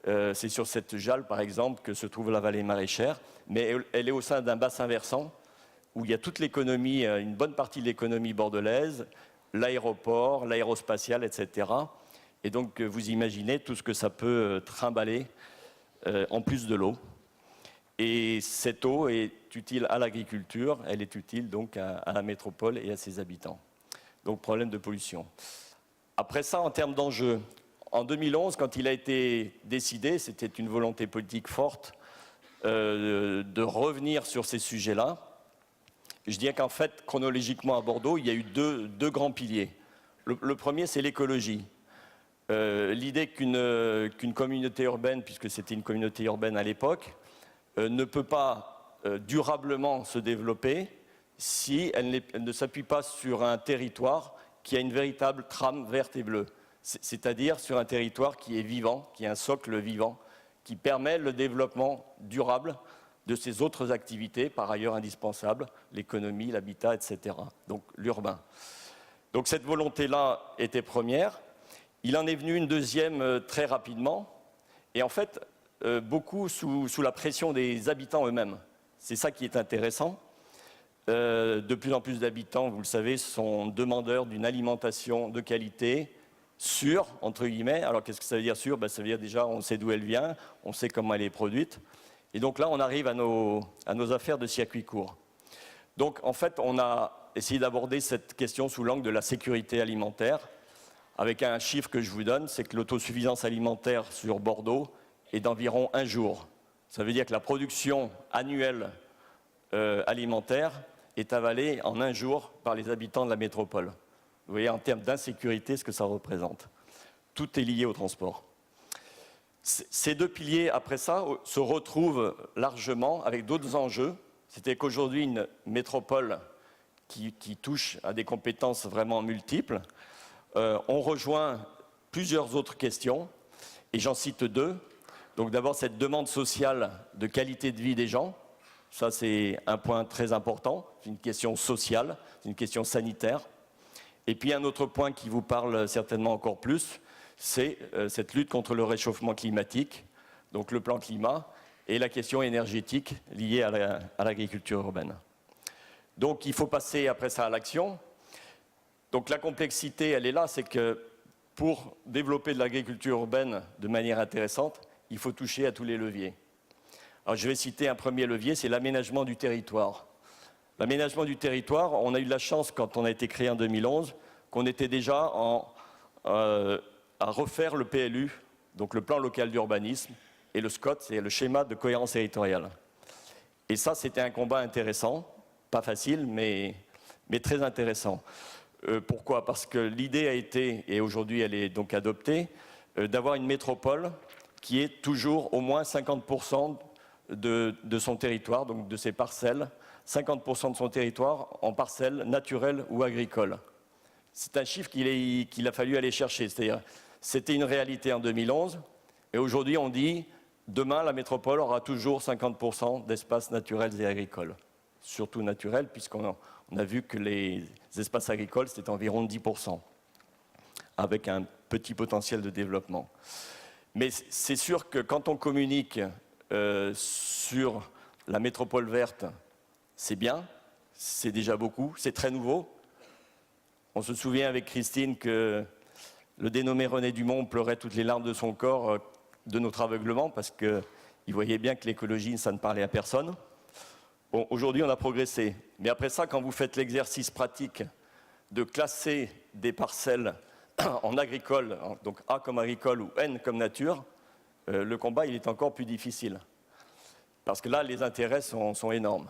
C'est sur cette jalle, par exemple, que se trouve la vallée maraîchère, mais elle est au sein d'un bassin versant où il y a toute l'économie, une bonne partie de l'économie bordelaise, l'aéroport, l'aérospatial, etc. Et donc, vous imaginez tout ce que ça peut trimballer en plus de l'eau. Et cette eau est utile à l'agriculture, elle est utile donc à la métropole et à ses habitants. Donc, problème de pollution. Après ça, en termes d'enjeux, en 2011, quand il a été décidé, c'était une volonté politique forte de revenir sur ces sujets-là. Je dirais qu'en fait, chronologiquement à Bordeaux, il y a eu deux grands piliers. Le premier, c'est l'écologie. L'idée qu'une communauté urbaine, puisque c'était une communauté urbaine à l'époque, ne peut pas durablement se développer si elle ne s'appuie pas sur un territoire qui a une véritable trame verte et bleue. C'est-à-dire sur un territoire qui est vivant, qui est un socle vivant, qui permet le développement durable de ces autres activités, par ailleurs indispensables, l'économie, l'habitat, etc. Donc l'urbain. Donc cette volonté-là était première. Il en est venu une deuxième très rapidement, et en fait, beaucoup sous la pression des habitants eux-mêmes. C'est ça qui est intéressant. De plus en plus d'habitants, vous le savez, sont demandeurs d'une alimentation de qualité, sûre, entre guillemets. Alors qu'est-ce que ça veut dire sûre? Ça veut dire déjà on sait d'où elle vient, on sait comment elle est produite. Et donc là, on arrive à nos affaires de circuit court. Donc en fait, on a essayé d'aborder cette question sous l'angle de la sécurité alimentaire, avec un chiffre que je vous donne, c'est que l'autosuffisance alimentaire sur Bordeaux est d'environ 1 jour. Ça veut dire que la production annuelle alimentaire est avalée en 1 jour par les habitants de la métropole. Vous voyez, en termes d'insécurité, ce que ça représente. Tout est lié au transport. Ces deux piliers, après ça, se retrouvent largement avec d'autres enjeux. C'était qu'aujourd'hui, une métropole qui touche à des compétences vraiment multiples, on rejoint plusieurs autres questions, et j'en cite 2. Donc d'abord, cette demande sociale de qualité de vie des gens. Ça, c'est un point très important. C'est une question sociale, c'est une question sanitaire. Et puis un autre point qui vous parle certainement encore plus, c'est cette lutte contre le réchauffement climatique, donc le plan climat, et la question énergétique liée à l'agriculture urbaine. Donc il faut passer après ça à l'action. Donc la complexité, elle est là, c'est que pour développer de l'agriculture urbaine de manière intéressante, il faut toucher à tous les leviers. Alors je vais citer un premier levier, c'est l'aménagement du territoire. L'aménagement du territoire, on a eu de la chance quand on a été créé en 2011, qu'on était déjà à refaire le PLU, donc le plan local d'urbanisme, et le SCOT, c'est le schéma de cohérence territoriale. Et ça, c'était un combat intéressant, pas facile, mais très intéressant. Pourquoi? Parce que l'idée a été, et aujourd'hui elle est donc adoptée, d'avoir une métropole qui est toujours au moins 50% de son territoire, donc de ses parcelles, 50% de son territoire en parcelles naturelles ou agricoles. C'est un chiffre qu'il a fallu aller chercher. C'est-à-dire, c'était une réalité en 2011, et aujourd'hui on dit, demain la métropole aura toujours 50% d'espaces naturels et agricoles. Surtout naturels, puisqu'on a vu que les espaces agricoles, c'était environ 10%, avec un petit potentiel de développement. Mais c'est sûr que quand on communique sur la métropole verte, c'est bien, c'est déjà beaucoup, c'est très nouveau. On se souvient avec Christine que le dénommé René Dumont pleurait toutes les larmes de son corps de notre aveuglement, parce qu'il voyait bien que l'écologie, ça ne parlait à personne. Bon, aujourd'hui, on a progressé. Mais après ça, quand vous faites l'exercice pratique de classer des parcelles en agricole, donc A comme agricole ou N comme nature, le combat, il est encore plus difficile. Parce que là, les intérêts sont énormes.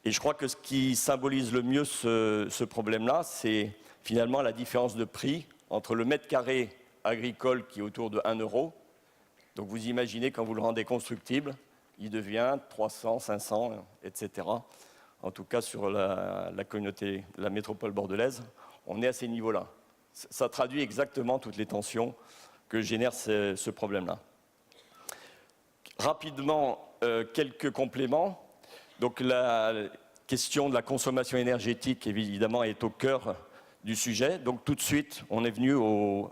Et je crois que ce qui symbolise le mieux ce problème-là, c'est finalement la différence de prix entre le mètre carré agricole qui est autour de 1 €. Donc vous imaginez, quand vous le rendez constructible, il devient 300, 500, etc. En tout cas, sur la communauté, la métropole bordelaise, on est à ces niveaux-là. Ça traduit exactement toutes les tensions que génère ce problème-là. Rapidement, quelques compléments. Donc la question de la consommation énergétique, évidemment, est au cœur du sujet. Donc tout de suite, on est venu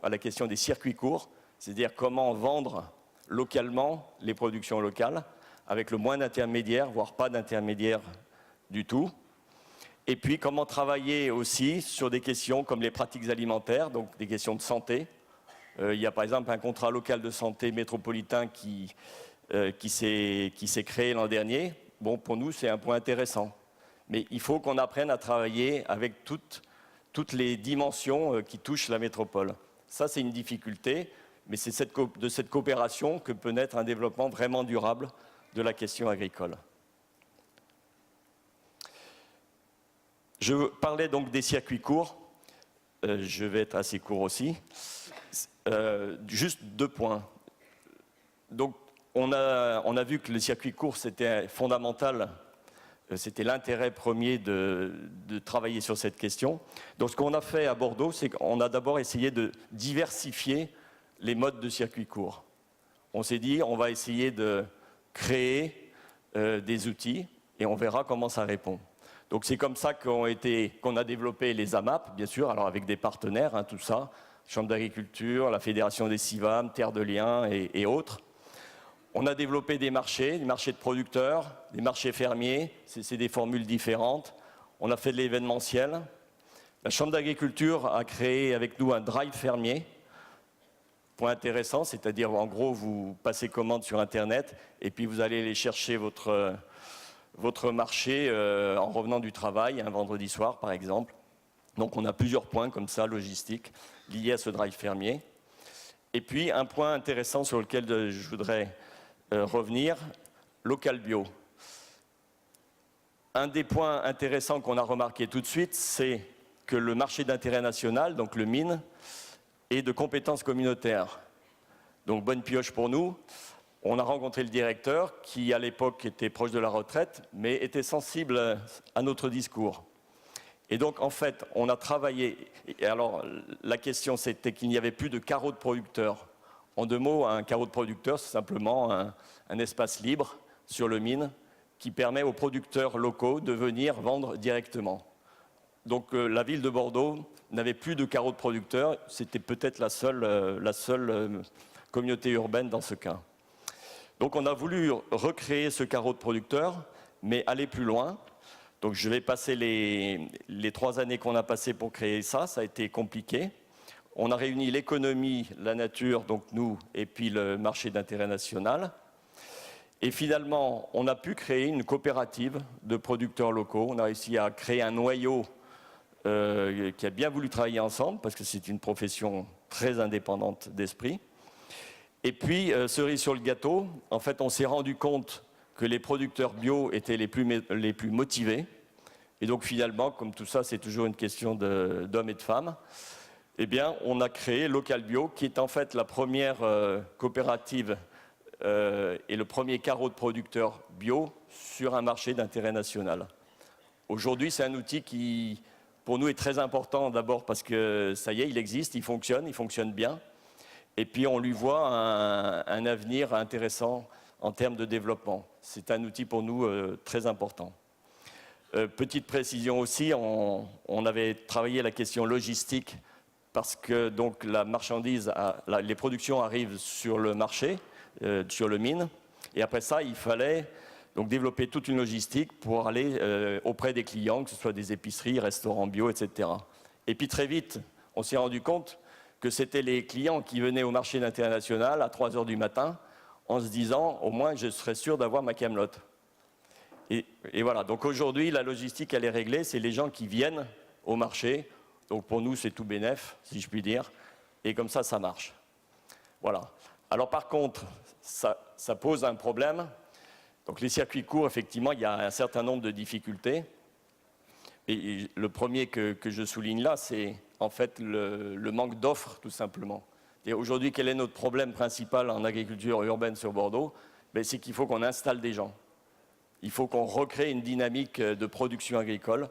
à la question des circuits courts, c'est-à-dire comment vendre localement les productions locales, avec le moins d'intermédiaires, voire pas d'intermédiaires du tout. Et puis, comment travailler aussi sur des questions comme les pratiques alimentaires, donc des questions de santé. Il y a par exemple un contrat local de santé métropolitain qui s'est créé l'an dernier. Bon, pour nous, c'est un point intéressant. Mais il faut qu'on apprenne à travailler avec toutes les dimensions qui touchent la métropole. Ça, c'est une difficulté, mais c'est de cette coopération que peut naître un développement vraiment durable de la question agricole. Je parlais donc des circuits courts. Je vais être assez court aussi. Juste 2 points. Donc, on a vu que le circuit court, c'était fondamental. C'était l'intérêt premier de travailler sur cette question. Donc, ce qu'on a fait à Bordeaux, c'est qu'on a d'abord essayé de diversifier les modes de circuit court. On s'est dit, on va essayer de créer des outils et on verra comment ça répond. Donc c'est comme ça qu'on a développé les AMAP, bien sûr, alors avec des partenaires, hein, tout ça, Chambre d'agriculture, la Fédération des CIVAM, Terre de Liens et autres. On a développé des marchés de producteurs, des marchés fermiers, c'est des formules différentes. On a fait de l'événementiel. La Chambre d'agriculture a créé avec nous un drive fermier, point intéressant, c'est-à-dire en gros vous passez commande sur Internet et puis vous allez aller chercher votre marché en revenant du travail, un vendredi soir par exemple. Donc on a plusieurs points comme ça, logistiques, liés à ce drive fermier. Et puis un point intéressant sur lequel je voudrais revenir, local bio. Un des points intéressants qu'on a remarqué tout de suite, c'est que le marché d'intérêt national, donc le MIN, est de compétences communautaires. Donc bonne pioche pour nous. On a rencontré le directeur qui, à l'époque, était proche de la retraite, mais était sensible à notre discours. Et donc, en fait, on a travaillé. Et alors, la question, c'était qu'il n'y avait plus de carreau de producteur. En 2 mots, un carreau de producteur, c'est simplement un espace libre sur le MIN qui permet aux producteurs locaux de venir vendre directement. Donc, la ville de Bordeaux n'avait plus de carreau de producteur. C'était peut-être la seule communauté urbaine dans ce cas. Donc on a voulu recréer ce carreau de producteur, mais aller plus loin. Donc je vais passer les 3 années qu'on a passées pour créer ça, ça a été compliqué. On a réuni l'économie, la nature, donc nous, et puis le marché d'intérêt national. Et finalement, on a pu créer une coopérative de producteurs locaux. On a réussi à créer un noyau qui a bien voulu travailler ensemble, parce que c'est une profession très indépendante d'esprit. Et puis, cerise sur le gâteau, en fait, on s'est rendu compte que les producteurs bio étaient les plus motivés. Et donc, finalement, comme tout ça, c'est toujours une question d'hommes et de femmes, eh bien, on a créé Local Bio, qui est en fait la première coopérative et le premier carreau de producteurs bio sur un marché d'intérêt national. Aujourd'hui, c'est un outil qui, pour nous, est très important, d'abord parce que, ça y est, il existe, il fonctionne bien. Et puis on lui voit un avenir intéressant en termes de développement. C'est un outil pour nous très important. Petite précision aussi, on avait travaillé la question logistique parce que donc la marchandise, les productions arrivent sur le marché, sur le MIN, et après ça il fallait donc développer toute une logistique pour aller auprès des clients, que ce soit des épiceries, restaurants bio, etc. Et puis très vite, on s'est rendu compte que c'était les clients qui venaient au marché d'intérêt national à 3 heures du matin en se disant, au moins, je serai sûr d'avoir ma camelote. Et voilà, donc aujourd'hui, la logistique, elle est réglée, c'est les gens qui viennent au marché. Donc pour nous, c'est tout bénef, si je puis dire. Et comme ça, ça marche. Voilà. Alors par contre, ça pose un problème. Donc les circuits courts, effectivement, il y a un certain nombre de difficultés. Et le premier que je souligne là, c'est en fait le manque d'offres, tout simplement. Et aujourd'hui, quel est notre problème principal en agriculture urbaine sur Bordeaux? C'est qu'il faut qu'on installe des gens. Il faut qu'on recrée une dynamique de production agricole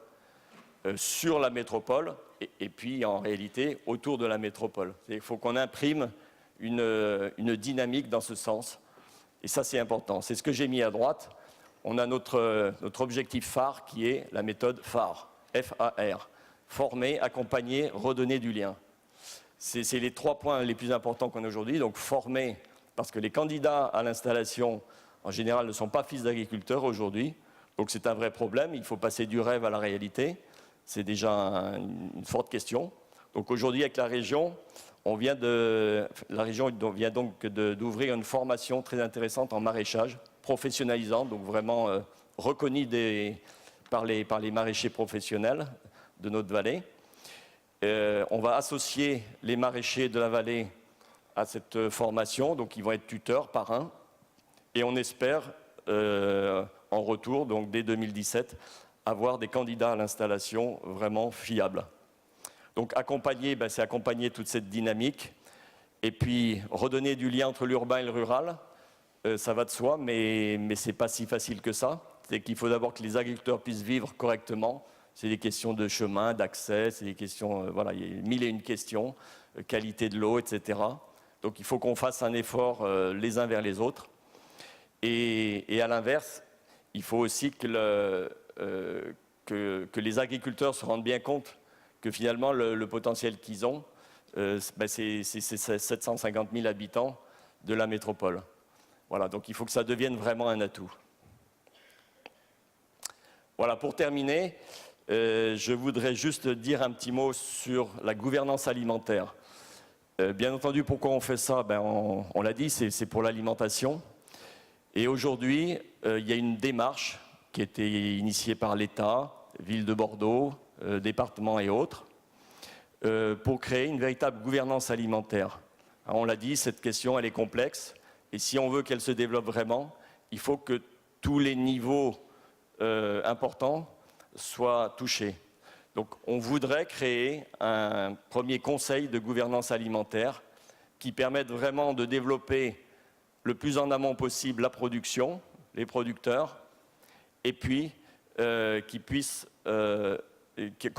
sur la métropole et puis en réalité autour de la métropole. Il faut qu'on imprime une dynamique dans ce sens Et ça, c'est important. C'est ce que j'ai mis à droite. On a notre objectif phare qui est la méthode phare, F-A-R. Former, accompagner, redonner du lien. C'est les 3 points les plus importants qu'on a aujourd'hui. Donc former, parce que les candidats à l'installation, en général, ne sont pas fils d'agriculteurs aujourd'hui. Donc c'est un vrai problème. Il faut passer du rêve à la réalité. C'est déjà une forte question. Donc aujourd'hui, avec la région vient donc d'ouvrir une formation très intéressante en maraîchage, professionnalisante, donc vraiment reconnue par les maraîchers professionnels de notre vallée. On va associer les maraîchers de la vallée à cette formation, donc ils vont être tuteurs, parrains, et on espère en retour, donc dès 2017, avoir des candidats à l'installation vraiment fiables. Donc accompagner, c'est accompagner toute cette dynamique, et puis redonner du lien entre l'urbain et le rural, ça va de soi, mais ce n'est pas si facile que ça. C'est qu'il faut d'abord que les agriculteurs puissent vivre correctement. C'est des questions de chemin, d'accès, c'est des questions, voilà, il y a 1001 questions, qualité de l'eau, etc. Donc il faut qu'on fasse un effort les uns vers les autres. Et à l'inverse, il faut aussi que les agriculteurs se rendent bien compte que finalement le potentiel qu'ils ont, c'est 750 000 habitants de la métropole. Voilà, donc il faut que ça devienne vraiment un atout. Voilà, pour terminer, je voudrais juste dire un petit mot sur la gouvernance alimentaire. Bien entendu, pourquoi on fait ça? On l'a dit, c'est pour l'alimentation. Et aujourd'hui, il y a une démarche qui a été initiée par l'État, Ville de Bordeaux, département et autres, pour créer une véritable gouvernance alimentaire. Alors, on l'a dit, cette question, elle est complexe. Et si on veut qu'elle se développe vraiment, il faut que tous les niveaux importants soient touchés. Donc on voudrait créer un premier conseil de gouvernance alimentaire qui permette vraiment de développer le plus en amont possible la production, les producteurs, et puis qu'on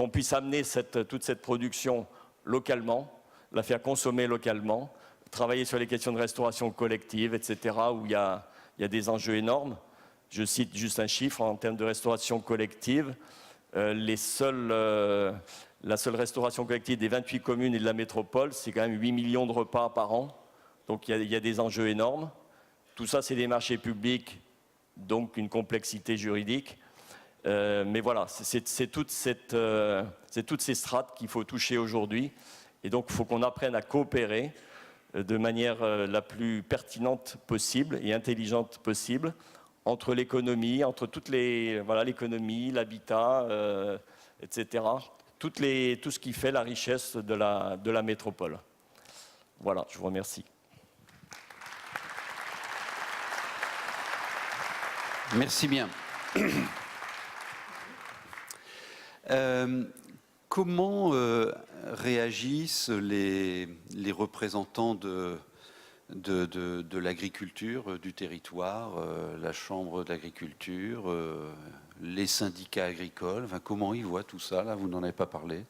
puisse amener toute cette production localement, la faire consommer localement, travailler sur les questions de restauration collective, etc., où il y a des enjeux énormes. Je cite juste un chiffre en termes de restauration collective. La seule restauration collective des 28 communes et de la métropole, c'est quand même 8 millions de repas par an. Donc il y a des enjeux énormes. Tout ça, c'est des marchés publics, donc une complexité juridique. Mais voilà, c'est toutes ces strates qu'il faut toucher aujourd'hui. Et donc il faut qu'on apprenne à coopérer de manière la plus pertinente possible et intelligente possible entre l'économie, entre toutes l'économie, l'habitat, etc. Tout ce qui fait la richesse de la métropole. Voilà, je vous remercie. Merci bien. Comment réagissent les représentants de l'agriculture, du territoire, la Chambre d'agriculture, les syndicats agricoles, comment ils voient tout ça? Là, vous n'en avez pas parlé.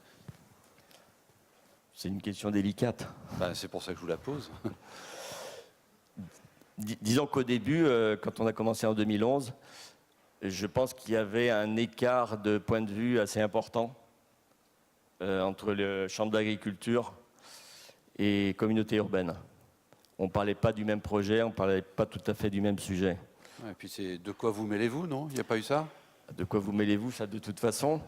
C'est une question délicate. C'est pour ça que je vous la pose. Disons qu'au début, quand on a commencé en 2011, je pense qu'il y avait un écart de point de vue assez important entre le Chambre d'agriculture et communauté urbaine. On ne parlait pas du même projet, on ne parlait pas tout à fait du même sujet. Et puis c'est de quoi vous mêlez-vous, non? Il n'y a pas eu ça? De quoi vous mêlez-vous, ça, de toute façon.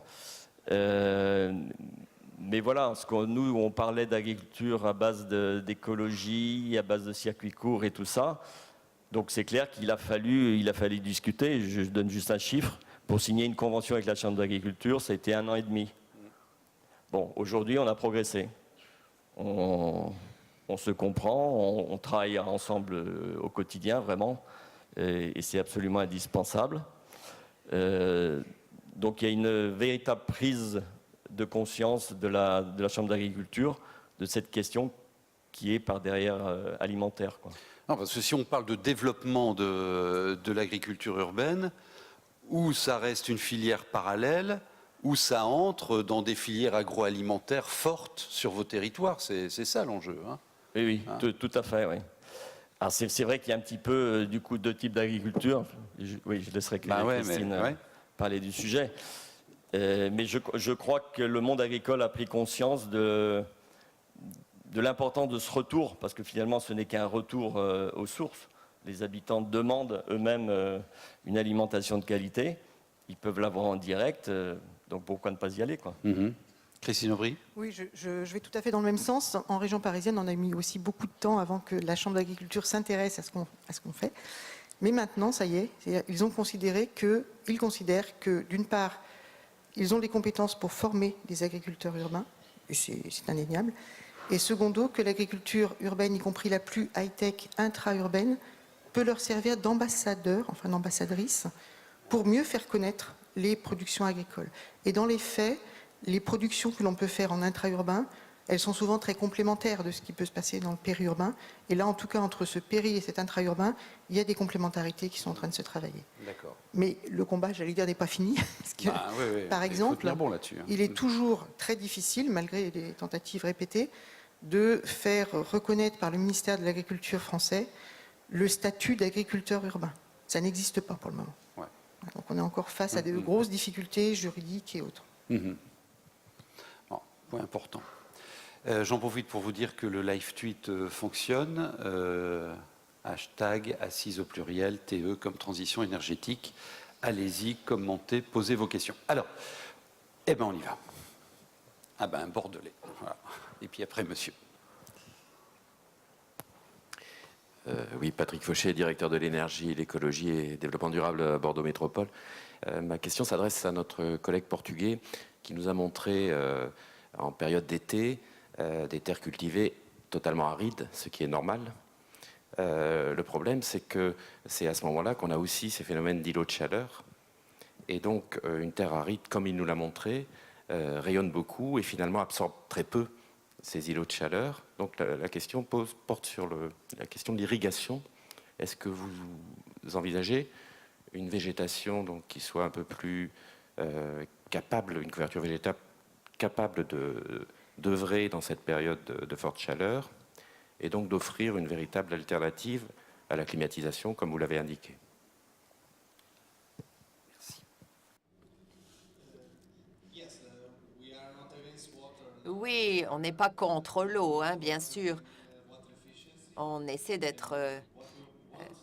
Mais voilà, nous, on parlait d'agriculture à base d'écologie, à base de circuits courts et tout ça. Donc c'est clair qu'il a fallu discuter. Je donne juste un chiffre. Pour signer une convention avec la Chambre d'agriculture, ça a été 1 an et demi. Bon, aujourd'hui, on a progressé. On se comprend, on travaille ensemble au quotidien, vraiment. Et c'est absolument indispensable. Donc il y a une véritable prise de conscience de la Chambre d'agriculture de cette question qui est par derrière alimentaire, quoi. Non, parce que si on parle de développement de l'agriculture urbaine, où ça reste une filière parallèle, où ça entre dans des filières agroalimentaires fortes sur vos territoires, c'est ça l'enjeu. Hein. Oui, tout à fait, oui. Alors c'est vrai qu'il y a un petit peu du coup deux types d'agriculture. Oui, je laisserai Christine parler du sujet. Mais je crois que le monde agricole a pris conscience de l'importance de ce retour, parce que finalement ce n'est qu'un retour aux sources. Les habitants demandent eux-mêmes une alimentation de qualité. Ils peuvent l'avoir en direct, donc pourquoi ne pas y aller, quoi. Christine Aubry? Oui, je vais tout à fait dans le même sens. En région parisienne, on a mis aussi beaucoup de temps avant que la Chambre d'agriculture s'intéresse à ce qu'on fait. Mais maintenant, ça y est, ils considèrent que, d'une part, ils ont les compétences pour former des agriculteurs urbains, et c'est indéniable. Et secondo, que l'agriculture urbaine, y compris la plus high-tech intra-urbaine, peut leur servir d'ambassadeur, enfin d'ambassadrice, pour mieux faire connaître les productions agricoles. Et dans les faits, les productions que l'on peut faire en intra-urbain, elles sont souvent très complémentaires de ce qui peut se passer dans le périurbain. Et là, en tout cas, entre ce péri et cet intra-urbain, il y a des complémentarités qui sont en train de se travailler. D'accord. Mais le combat, j'allais dire, n'est pas fini. Parce que, par exemple, il est toujours très difficile, malgré les tentatives répétées, de faire reconnaître par le ministère de l'Agriculture français le statut d'agriculteur urbain. Ça n'existe pas pour le moment. Ouais. Donc on est encore face à de grosses difficultés juridiques et autres. Bon, point important. J'en profite pour vous dire que le live tweet fonctionne. Hashtag assise au pluriel, TE comme transition énergétique. Allez-y, commentez, posez vos questions. Alors, on y va. Ah ben, Bordelais. Voilà. Et puis après, monsieur. Oui, Patrick Fauché, directeur de l'énergie, l'écologie et développement durable à Bordeaux Métropole. Ma question s'adresse à notre collègue portugais qui nous a montré en période d'été des terres cultivées totalement arides, ce qui est normal. Le problème, c'est que c'est à ce moment-là qu'on a aussi ces phénomènes d'îlots de chaleur. Et donc, une terre aride, comme il nous l'a montré, rayonne beaucoup et finalement absorbe très peu ces îlots de chaleur. Donc la question porte sur la question de l'irrigation. Est-ce que vous envisagez une végétation donc, qui soit un peu plus capable, une couverture végétale capable d'œuvrer dans cette période de forte chaleur et donc d'offrir une véritable alternative à la climatisation, comme vous l'avez indiqué? Oui, on n'est pas contre l'eau, hein, bien sûr. On essaie d'être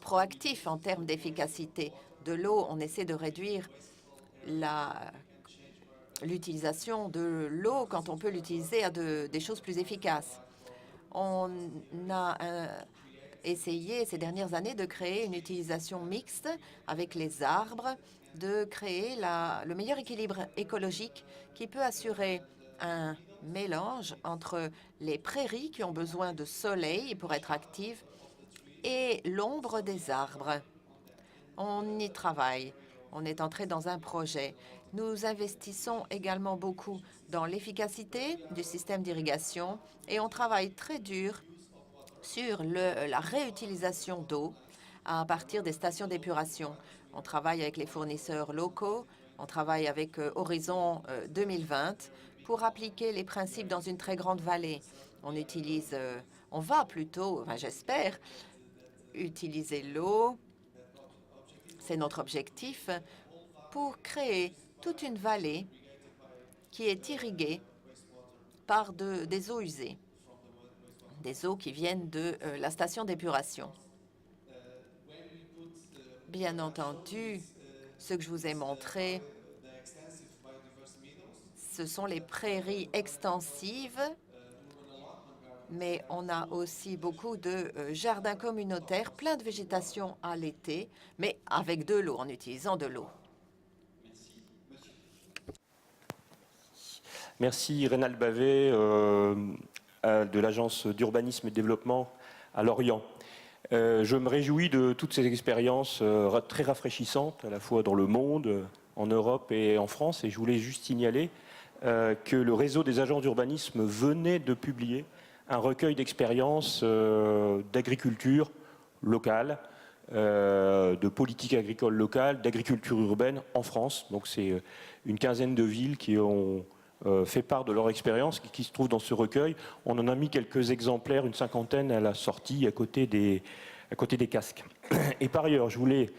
proactif en termes d'efficacité de l'eau. On essaie de réduire l'utilisation de l'eau quand on peut l'utiliser à des choses plus efficaces. On a essayé ces dernières années de créer une utilisation mixte avec les arbres, de créer le meilleur équilibre écologique qui peut assurer un mélange entre les prairies qui ont besoin de soleil pour être actives et l'ombre des arbres. On y travaille. On est entré dans un projet. Nous investissons également beaucoup dans l'efficacité du système d'irrigation et on travaille très dur sur la réutilisation d'eau à partir des stations d'épuration. On travaille avec les fournisseurs locaux, on travaille avec Horizon 2020 pour appliquer les principes dans une très grande vallée. On va plutôt, j'espère, utiliser l'eau. C'est notre objectif pour créer toute une vallée qui est irriguée par des eaux usées, des eaux qui viennent de la station d'épuration. Bien entendu, ce que je vous ai montré, ce sont les prairies extensives, mais on a aussi beaucoup de jardins communautaires, plein de végétation à l'été, mais avec de l'eau, en utilisant de l'eau. Merci, Rénal Bavet, de l'Agence d'urbanisme et de développement à Lorient. Je me réjouis de toutes ces expériences très rafraîchissantes, à la fois dans le monde, en Europe et en France, et je voulais juste signaler que le réseau des agences d'urbanisme venait de publier un recueil d'expériences d'agriculture locale, de politique agricole locale, d'agriculture urbaine en France. Donc c'est une quinzaine de villes qui ont fait part de leur expérience qui se trouve dans ce recueil. On en a mis quelques exemplaires, une cinquantaine à la sortie, à côté des à côté des casques. Et par ailleurs, je voulais,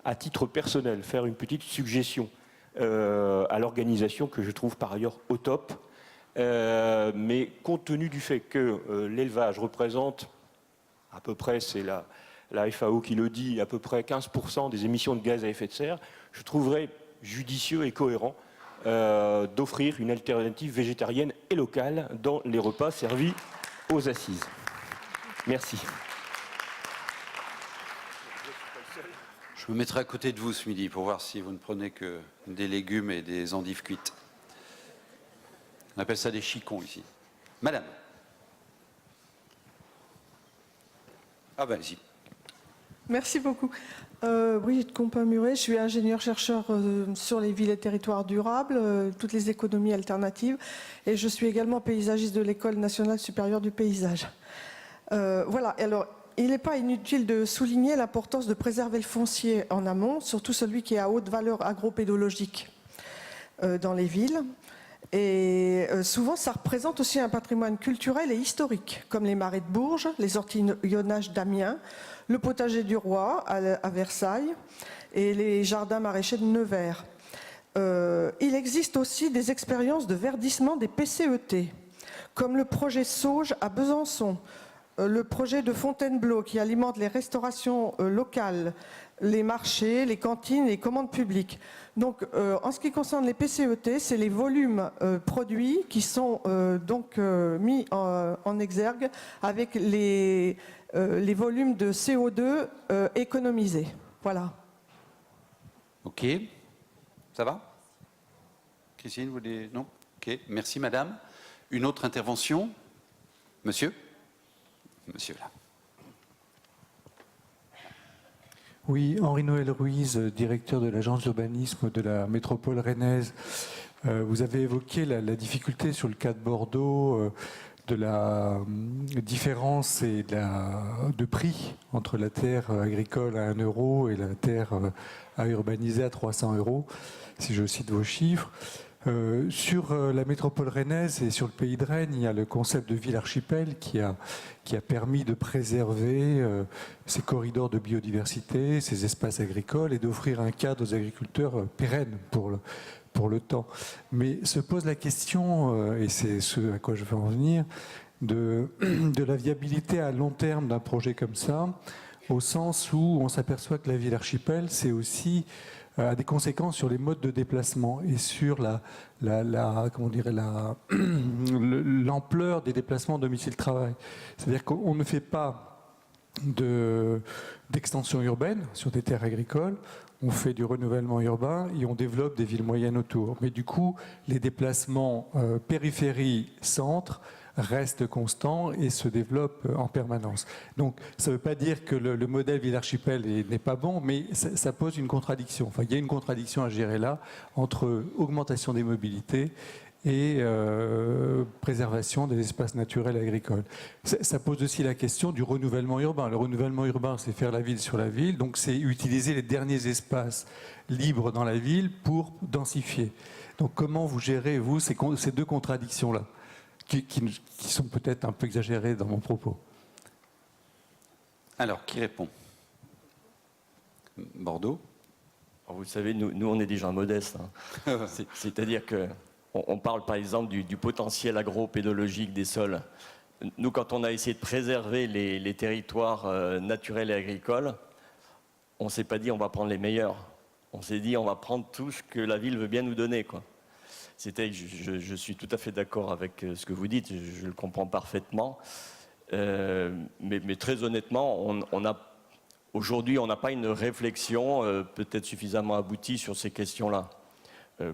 à titre personnel, faire une petite suggestion à l'organisation que je trouve par ailleurs au top. Mais compte tenu du fait que l'élevage représente à peu près, c'est la FAO qui le dit, à peu près 15% des émissions de gaz à effet de serre, je trouverais judicieux et cohérent d'offrir une alternative végétarienne et locale dans les repas servis aux assises. Merci. Je me mettrai à côté de vous ce midi pour voir si vous ne prenez que des légumes et des endives cuites. On appelle ça des chicons ici. Madame. Ah ben allez-y. Merci beaucoup. Brigitte Compin-Muret, je suis ingénieure-chercheur sur les villes et territoires durables, toutes les économies alternatives, et je suis également paysagiste de l'École nationale supérieure du paysage. Voilà, alors il n'est pas inutile de souligner l'importance de préserver le foncier en amont, surtout celui qui est à haute valeur agropédologique dans les villes. Et souvent, ça représente aussi un patrimoine culturel et historique, comme les marais de Bourges, les ortillonnages d'Amiens, le potager du roi à Versailles et les jardins maraîchers de Nevers. Il existe aussi des expériences de verdissement des PCET, comme le projet Sauge à Besançon, le projet de Fontainebleau qui alimente les restaurations locales, les marchés, les cantines, les commandes publiques. Donc, en ce qui concerne les PCET, c'est les volumes produits qui sont donc mis en exergue avec les volumes de CO2 économisés. Voilà. Ok. Ça va? Christine, vous voulez... Non? Ok. Merci, madame. Une autre intervention? Monsieur? Monsieur, là. Oui, Henri-Noël Ruiz, directeur de l'agence d'urbanisme de la métropole rennaise. Vous avez évoqué la difficulté sur le cas de Bordeaux, de la différence et de prix entre la terre agricole à 1 euro et la terre à urbaniser à 300 €, si je cite vos chiffres. Sur la métropole rennaise et sur le pays de Rennes, il y a le concept de ville archipel qui a permis de préserver ces corridors de biodiversité, ces espaces agricoles et d'offrir un cadre aux agriculteurs pérenne pour le temps. Mais se pose la question, et c'est ce à quoi je veux en venir, de la viabilité à long terme d'un projet comme ça, au sens où on s'aperçoit que la ville archipel, c'est aussi a des conséquences sur les modes de déplacement et sur l'ampleur des déplacements domicile-travail. C'est-à-dire qu'on ne fait pas d'extension urbaine sur des terres agricoles, on fait du renouvellement urbain et on développe des villes moyennes autour. Mais du coup, les déplacements périphérie-centre reste constant et se développe en permanence. Donc ça ne veut pas dire que le modèle ville archipel n'est pas bon, mais ça pose une contradiction. Enfin, il y a une contradiction à gérer là entre augmentation des mobilités et préservation des espaces naturels agricoles. Ça pose aussi la question du renouvellement urbain. Le renouvellement urbain, c'est faire la ville sur la ville, donc c'est utiliser les derniers espaces libres dans la ville pour densifier. Donc comment vous gérez, vous, ces deux contradictions-là qui sont peut-être un peu exagérées dans mon propos? Alors, qui répond? Bordeaux? Alors, vous savez, nous, on est des gens modestes. Hein. C'est-à-dire qu'on parle par exemple du potentiel agro-pédologique des sols. Nous, quand on a essayé de préserver les territoires naturels et agricoles, on ne s'est pas dit on va prendre les meilleurs. On s'est dit on va prendre tout ce que la ville veut bien nous donner, quoi. Je suis tout à fait d'accord avec ce que vous dites, je le comprends parfaitement. Mais très honnêtement, aujourd'hui, on n'a pas une réflexion peut-être suffisamment aboutie sur ces questions-là.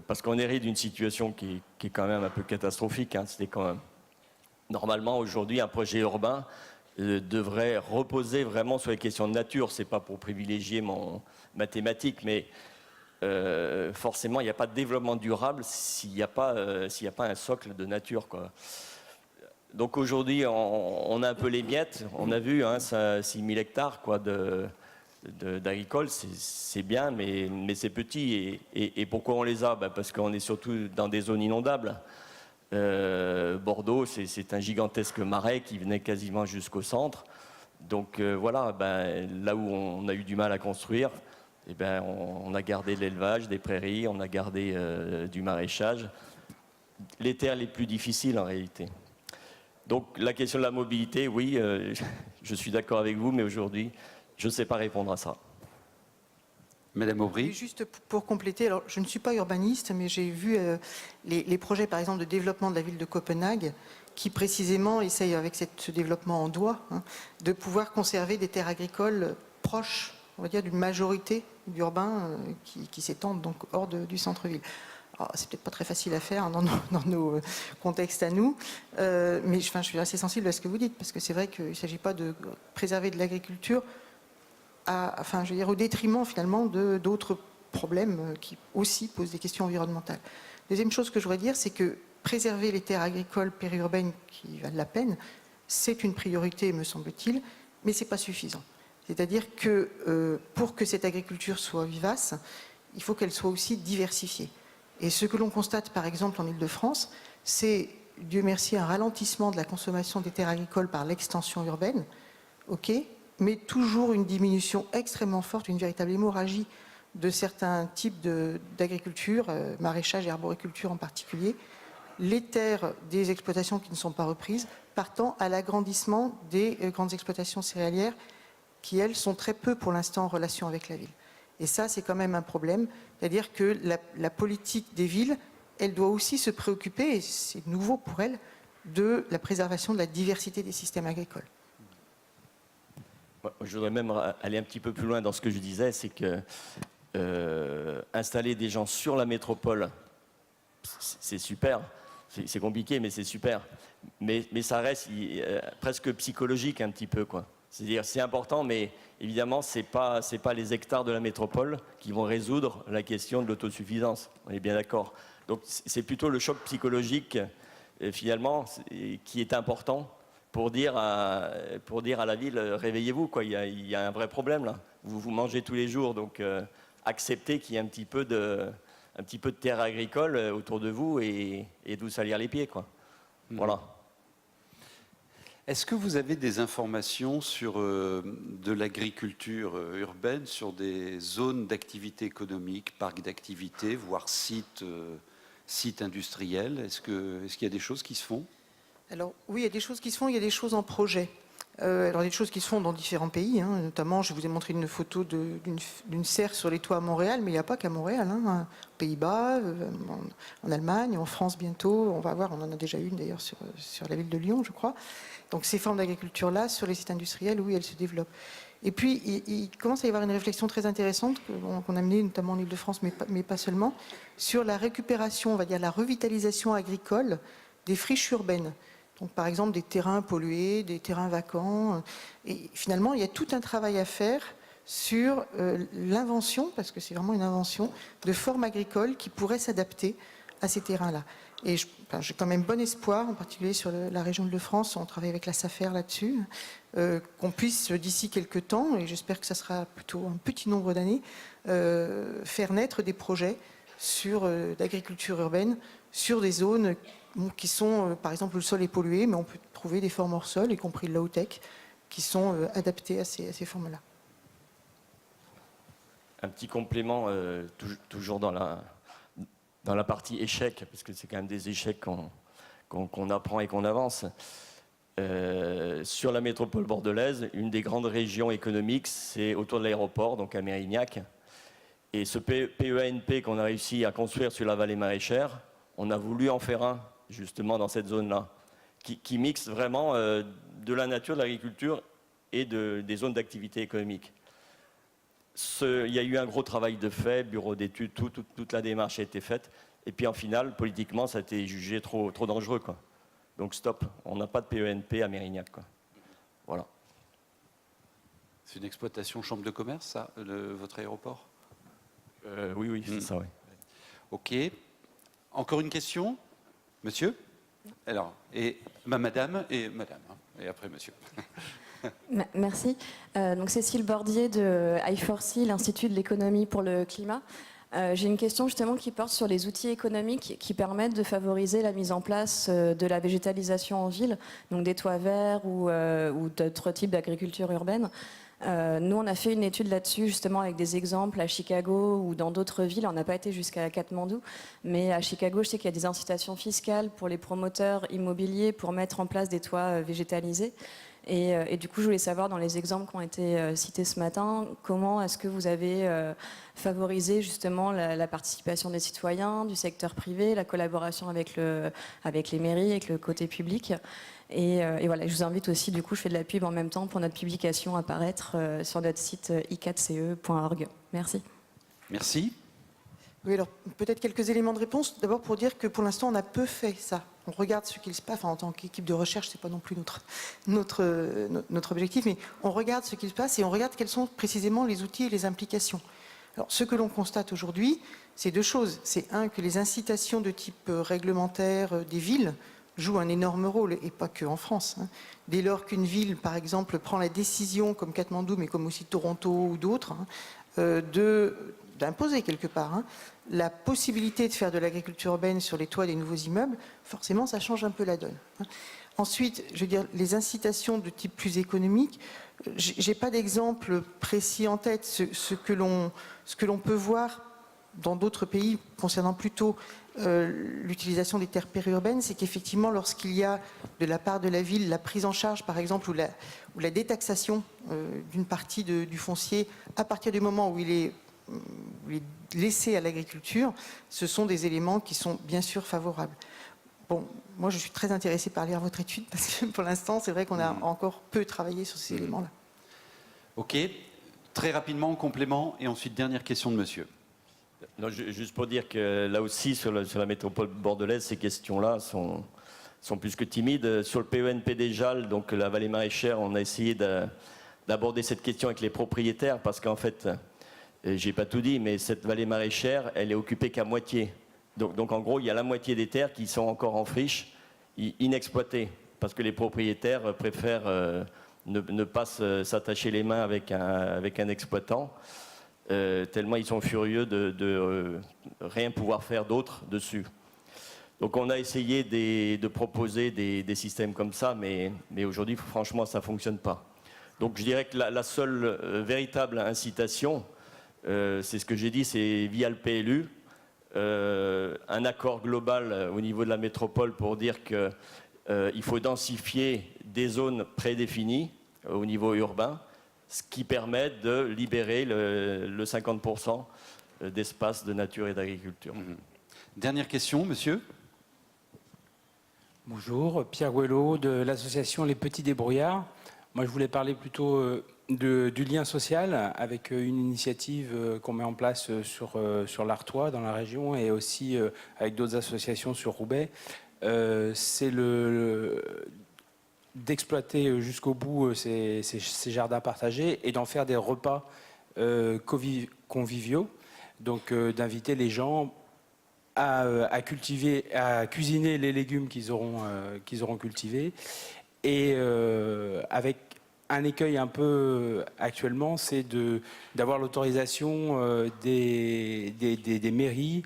Parce qu'on hérite d'une situation qui est quand même un peu catastrophique. Hein. C'était quand même... Normalement, aujourd'hui, un projet urbain devrait reposer vraiment sur les questions de nature. Ce n'est pas pour privilégier mon mathématique, mais forcément, il n'y a pas de développement durable s'il n'y a pas un socle de nature, quoi. Donc aujourd'hui, on a un peu les miettes. On a vu, hein, 6000 hectares quoi, d'agricole, c'est bien, mais c'est petit. Et pourquoi on les a? Parce qu'on est surtout dans des zones inondables. Bordeaux, c'est un gigantesque marais qui venait quasiment jusqu'au centre. Donc voilà, là où on a eu du mal à construire, on a gardé de l'élevage, des prairies, on a gardé du maraîchage, les terres les plus difficiles en réalité. Donc la question de la mobilité, oui, je suis d'accord avec vous, mais aujourd'hui, je ne sais pas répondre à ça. Madame Aubry. Juste pour compléter, alors je ne suis pas urbaniste, mais j'ai vu les projets, par exemple, de développement de la ville de Copenhague, qui précisément essayent, avec ce développement en doigt, de pouvoir conserver des terres agricoles proches, on va dire, d'une majorité d'urbains qui s'étendent donc hors du centre-ville. C'est peut-être pas très facile à faire dans nos contextes à nous, mais je suis assez sensible à ce que vous dites, parce que c'est vrai qu'il ne s'agit pas de préserver de l'agriculture au détriment finalement d'autres problèmes qui aussi posent des questions environnementales. Deuxième chose que je voudrais dire, c'est que préserver les terres agricoles périurbaines qui valent la peine, c'est une priorité, me semble-t-il, mais ce n'est pas suffisant. C'est-à-dire que pour que cette agriculture soit vivace, il faut qu'elle soit aussi diversifiée. Et ce que l'on constate, par exemple, en Île-de-France, c'est, Dieu merci, un ralentissement de la consommation des terres agricoles par l'extension urbaine, mais toujours une diminution extrêmement forte, une véritable hémorragie de certains types d'agriculture, maraîchage et arboriculture en particulier, les terres des exploitations qui ne sont pas reprises, partant à l'agrandissement des grandes exploitations céréalières qui, elles, sont très peu pour l'instant en relation avec la ville. Et ça, c'est quand même un problème. C'est-à-dire que la politique des villes, elle doit aussi se préoccuper, et c'est nouveau pour elle, de la préservation de la diversité des systèmes agricoles. Je voudrais même aller un petit peu plus loin dans ce que je disais, c'est que installer des gens sur la métropole, c'est super. C'est compliqué, mais c'est super. Mais ça reste presque psychologique un petit peu, quoi. C'est-à-dire, c'est important, mais évidemment, c'est pas les hectares de la métropole qui vont résoudre la question de l'autosuffisance. On est bien d'accord. Donc, c'est plutôt le choc psychologique, finalement, qui est important pour dire à la ville, réveillez-vous, quoi. Il y a un vrai problème, là. Vous mangez tous les jours, donc acceptez qu'il y ait un petit peu de terre agricole autour de vous et de vous salir les pieds, quoi. Voilà. Est-ce que vous avez des informations sur de l'agriculture urbaine, sur des zones d'activité économique, parcs d'activité, voire sites industriels? Est-ce qu'il y a des choses qui se font? Alors oui, il y a des choses qui se font, il y a des choses en projet. Alors, des choses qui se font dans différents pays, notamment, je vous ai montré une photo d'une serre sur les toits à Montréal, mais il n'y a pas qu'à Montréal, aux Pays-Bas, en Allemagne, en France bientôt, on va voir, on en a déjà une d'ailleurs sur la ville de Lyon, je crois. Donc ces formes d'agriculture-là, sur les sites industriels, oui, elles se développent. Et puis, il commence à y avoir une réflexion très intéressante qu'on a menée notamment en Île-de-France, mais pas seulement, sur la récupération, on va dire la revitalisation agricole des friches urbaines. Donc, par exemple, des terrains pollués, des terrains vacants. Et finalement, il y a tout un travail à faire sur l'invention, parce que c'est vraiment une invention, de formes agricoles qui pourraient s'adapter à ces terrains-là. Et j'ai quand même bon espoir, en particulier sur la région de France, on travaille avec la SAFER là-dessus, qu'on puisse, d'ici quelques temps, et j'espère que ça sera plutôt un petit nombre d'années, faire naître des projets d'agriculture urbaine sur des zones qui sont, par exemple, le sol est pollué, mais on peut trouver des formes hors sol, y compris le low-tech, qui sont adaptées à ces formes-là. Un petit complément, toujours dans la partie échec, parce que c'est quand même des échecs qu'on apprend et qu'on avance. Sur la métropole bordelaise, une des grandes régions économiques, c'est autour de l'aéroport, donc à Mérignac. Et ce PEANP qu'on a réussi à construire sur la vallée maraîchère, on a voulu en faire un, justement, dans cette zone-là, qui mixe vraiment de la nature, de l'agriculture et des zones d'activité économique. Il y a eu un gros travail de fait, bureau d'études, toute la démarche a été faite. Et puis en finale, politiquement, ça a été jugé trop dangereux, quoi. Donc stop, on n'a pas de PENP à Mérignac, quoi. Voilà. C'est une exploitation chambre de commerce, ça, votre aéroport? Oui, c'est ça, oui. Ok. Encore une question, monsieur? Alors, et madame, et après monsieur. Merci. Donc Cécile Bordier de I4C, l'Institut de l'économie pour le climat. J'ai une question justement qui porte sur les outils économiques qui permettent de favoriser la mise en place de la végétalisation en ville, donc des toits verts ou d'autres types d'agriculture urbaine. Nous, on a fait une étude là-dessus, justement, avec des exemples à Chicago ou dans d'autres villes. On n'a pas été jusqu'à Katmandou, mais à Chicago, je sais qu'il y a des incitations fiscales pour les promoteurs immobiliers pour mettre en place des toits végétalisés. Et du coup, je voulais savoir, dans les exemples qui ont été cités ce matin, comment est-ce que vous avez favorisé justement la participation des citoyens, du secteur privé, la collaboration avec les mairies, avec le côté public. Et voilà, je vous invite aussi, du coup, je fais de la pub en même temps pour notre publication à paraître sur notre site i4ce.org. Merci. Merci. Oui, alors peut-être quelques éléments de réponse. D'abord pour dire que pour l'instant, on a peu fait ça. On regarde ce qu'il se passe, enfin, en tant qu'équipe de recherche, c'est pas non plus notre objectif, mais on regarde ce qu'il se passe et on regarde quels sont précisément les outils et les implications. Alors, ce que l'on constate aujourd'hui, c'est deux choses. C'est un, que les incitations de type réglementaire des villes jouent un énorme rôle, et pas que en France. Dès lors qu'une ville, par exemple, prend la décision, comme Katmandou, mais comme aussi Toronto ou d'autres, d'imposer quelque part la possibilité de faire de l'agriculture urbaine sur les toits des nouveaux immeubles, forcément, ça change un peu la donne. Ensuite, je veux dire, les incitations de type plus économique, j'ai pas d'exemple précis en tête. Ce que l'on peut voir dans d'autres pays concernant plutôt l'utilisation des terres périurbaines, c'est qu'effectivement, lorsqu'il y a de la part de la ville la prise en charge, par exemple, ou la détaxation d'une partie du foncier, à partir du moment où il est laissé à l'agriculture, ce sont des éléments qui sont bien sûr favorables. Bon, moi je suis très intéressée par lire votre étude parce que pour l'instant c'est vrai qu'on a encore peu travaillé sur ces éléments-là. Ok, très rapidement en complément et ensuite dernière question de monsieur. Non, juste pour dire que là aussi sur la métropole bordelaise, ces questions-là sont plus que timides. Sur le PENPD JAL, donc la vallée maraîchère, on a essayé d'aborder cette question avec les propriétaires parce qu'en fait, j'ai pas tout dit, mais cette vallée maraîchère, elle est occupée qu'à moitié. Donc en gros, il y a la moitié des terres qui sont encore en friche, inexploitées, parce que les propriétaires préfèrent ne pas s'attacher les mains avec un exploitant, tellement ils sont furieux de rien pouvoir faire d'autre dessus. Donc on a essayé de proposer des systèmes comme ça, mais aujourd'hui, franchement, ça ne fonctionne pas. Donc je dirais que la seule véritable incitation, c'est ce que j'ai dit, c'est via le PLU, un accord global au niveau de la métropole pour dire qu'il faut densifier des zones prédéfinies au niveau urbain, ce qui permet de libérer le 50% d'espace de nature et d'agriculture. Dernière question, monsieur. Bonjour, Pierre Gouello de l'association Les Petits Débrouillards. Moi, je voulais parler plutôt du lien social avec une initiative qu'on met en place sur l'Artois dans la région et aussi avec d'autres associations sur Roubaix. C'est d'exploiter jusqu'au bout ces jardins partagés et d'en faire des repas conviviaux. Donc d'inviter les gens à cuisiner les légumes qu'ils auront cultivés. Et avec un écueil un peu actuellement, c'est d'avoir l'autorisation des mairies,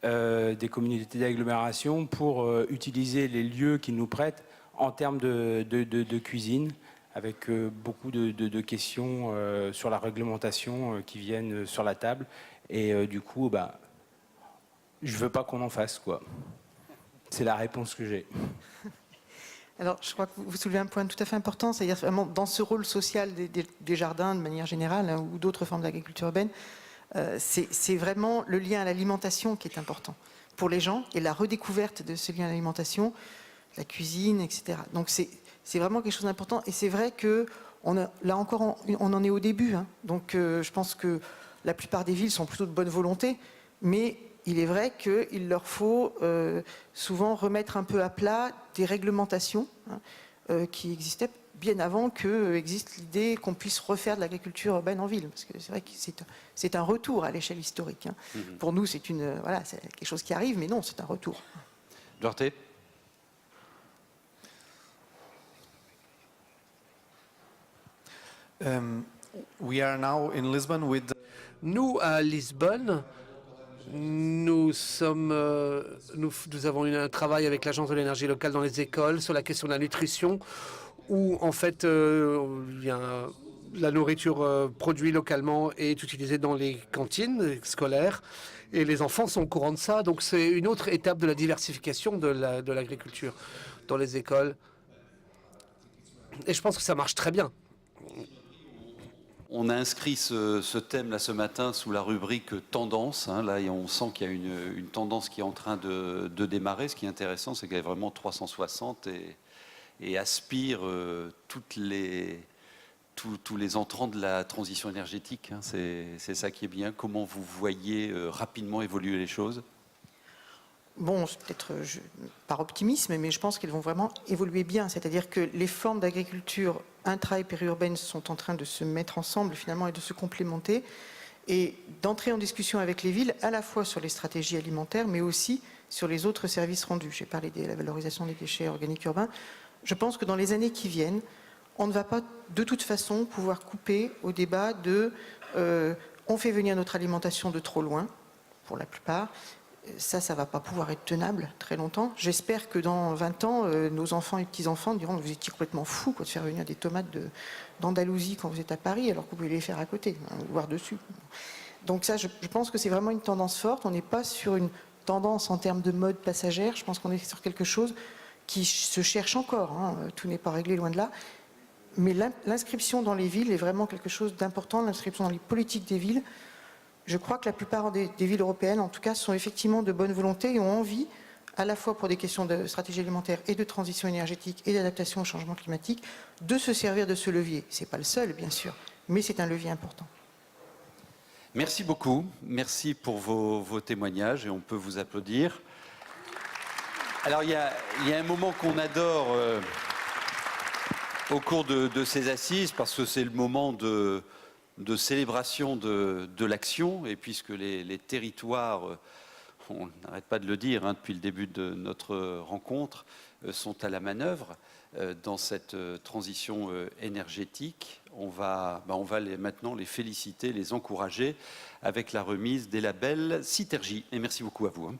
des communautés d'agglomération pour utiliser les lieux qu'ils nous prêtent en termes de cuisine, avec beaucoup de questions sur la réglementation qui viennent sur la table. Et du coup, je veux pas qu'on en fasse, quoi. C'est la réponse que j'ai. Alors, je crois que vous soulevez un point tout à fait important, c'est-à-dire vraiment dans ce rôle social des jardins de manière générale ou d'autres formes d'agriculture urbaine, c'est vraiment le lien à l'alimentation qui est important pour les gens et la redécouverte de ce lien à l'alimentation, la cuisine, etc. Donc c'est vraiment quelque chose d'important et c'est vrai que là encore on en est au début. Donc je pense que la plupart des villes sont plutôt de bonne volonté, mais il est vrai qu'il leur faut souvent remettre un peu à plat des réglementations qui existaient bien avant qu'existe l'idée qu'on puisse refaire de l'agriculture urbaine en ville. Parce que c'est vrai que c'est un retour à l'échelle historique. Pour nous, c'est quelque chose qui arrive, mais non, c'est un retour. Duarte. We are now in Lisbon with... Nous, à Lisbonne, Nous avons eu un travail avec l'Agence de l'énergie locale dans les écoles sur la question de la nutrition, où en fait la nourriture produite localement est utilisée dans les cantines scolaires et les enfants sont au courant de ça. Donc c'est une autre étape de la diversification de l'agriculture dans les écoles. Et je pense que ça marche très bien. On a inscrit ce thème là ce matin sous la rubrique tendance. Là, on sent qu'il y a une tendance qui est en train de démarrer. Ce qui est intéressant, c'est qu'elle est vraiment 360 et aspire tous les entrants de la transition énergétique. C'est ça qui est bien. Comment vous voyez rapidement évoluer les choses ? Bon, c'est peut-être par optimisme, mais je pense qu'elles vont vraiment évoluer bien. C'est-à-dire que les formes d'agriculture intra- et périurbaine sont en train de se mettre ensemble finalement et de se complémenter et d'entrer en discussion avec les villes à la fois sur les stratégies alimentaires, mais aussi sur les autres services rendus. J'ai parlé de la valorisation des déchets organiques urbains. Je pense que dans les années qui viennent, on ne va pas de toute façon pouvoir couper au débat de on fait venir notre alimentation de trop loin, pour la plupart. Ça ne va pas pouvoir être tenable très longtemps. J'espère que dans 20 ans, nos enfants et petits-enfants diront « Vous étiez complètement fous de faire venir des tomates d'Andalousie quand vous êtes à Paris, alors que vous pouvez les faire à côté, voire dessus. » Donc ça, je pense que c'est vraiment une tendance forte. On n'est pas sur une tendance en termes de mode passagère. Je pense qu'on est sur quelque chose qui se cherche encore. Tout n'est pas réglé, loin de là. Mais l'inscription dans les villes est vraiment quelque chose d'important. L'inscription dans les politiques des villes. Je crois que la plupart des villes européennes, en tout cas, sont effectivement de bonne volonté et ont envie, à la fois pour des questions de stratégie alimentaire et de transition énergétique et d'adaptation au changement climatique, de se servir de ce levier. Ce n'est pas le seul, bien sûr, mais c'est un levier important. Merci beaucoup. Merci pour vos témoignages et on peut vous applaudir. Alors, il y a un moment qu'on adore au cours de ces assises parce que c'est le moment de célébration de l'action, et puisque les territoires, on n'arrête pas de le dire depuis le début de notre rencontre, sont à la manœuvre dans cette transition énergétique, on va maintenant les féliciter, les encourager avec la remise des labels Citergy. Et merci beaucoup à vous.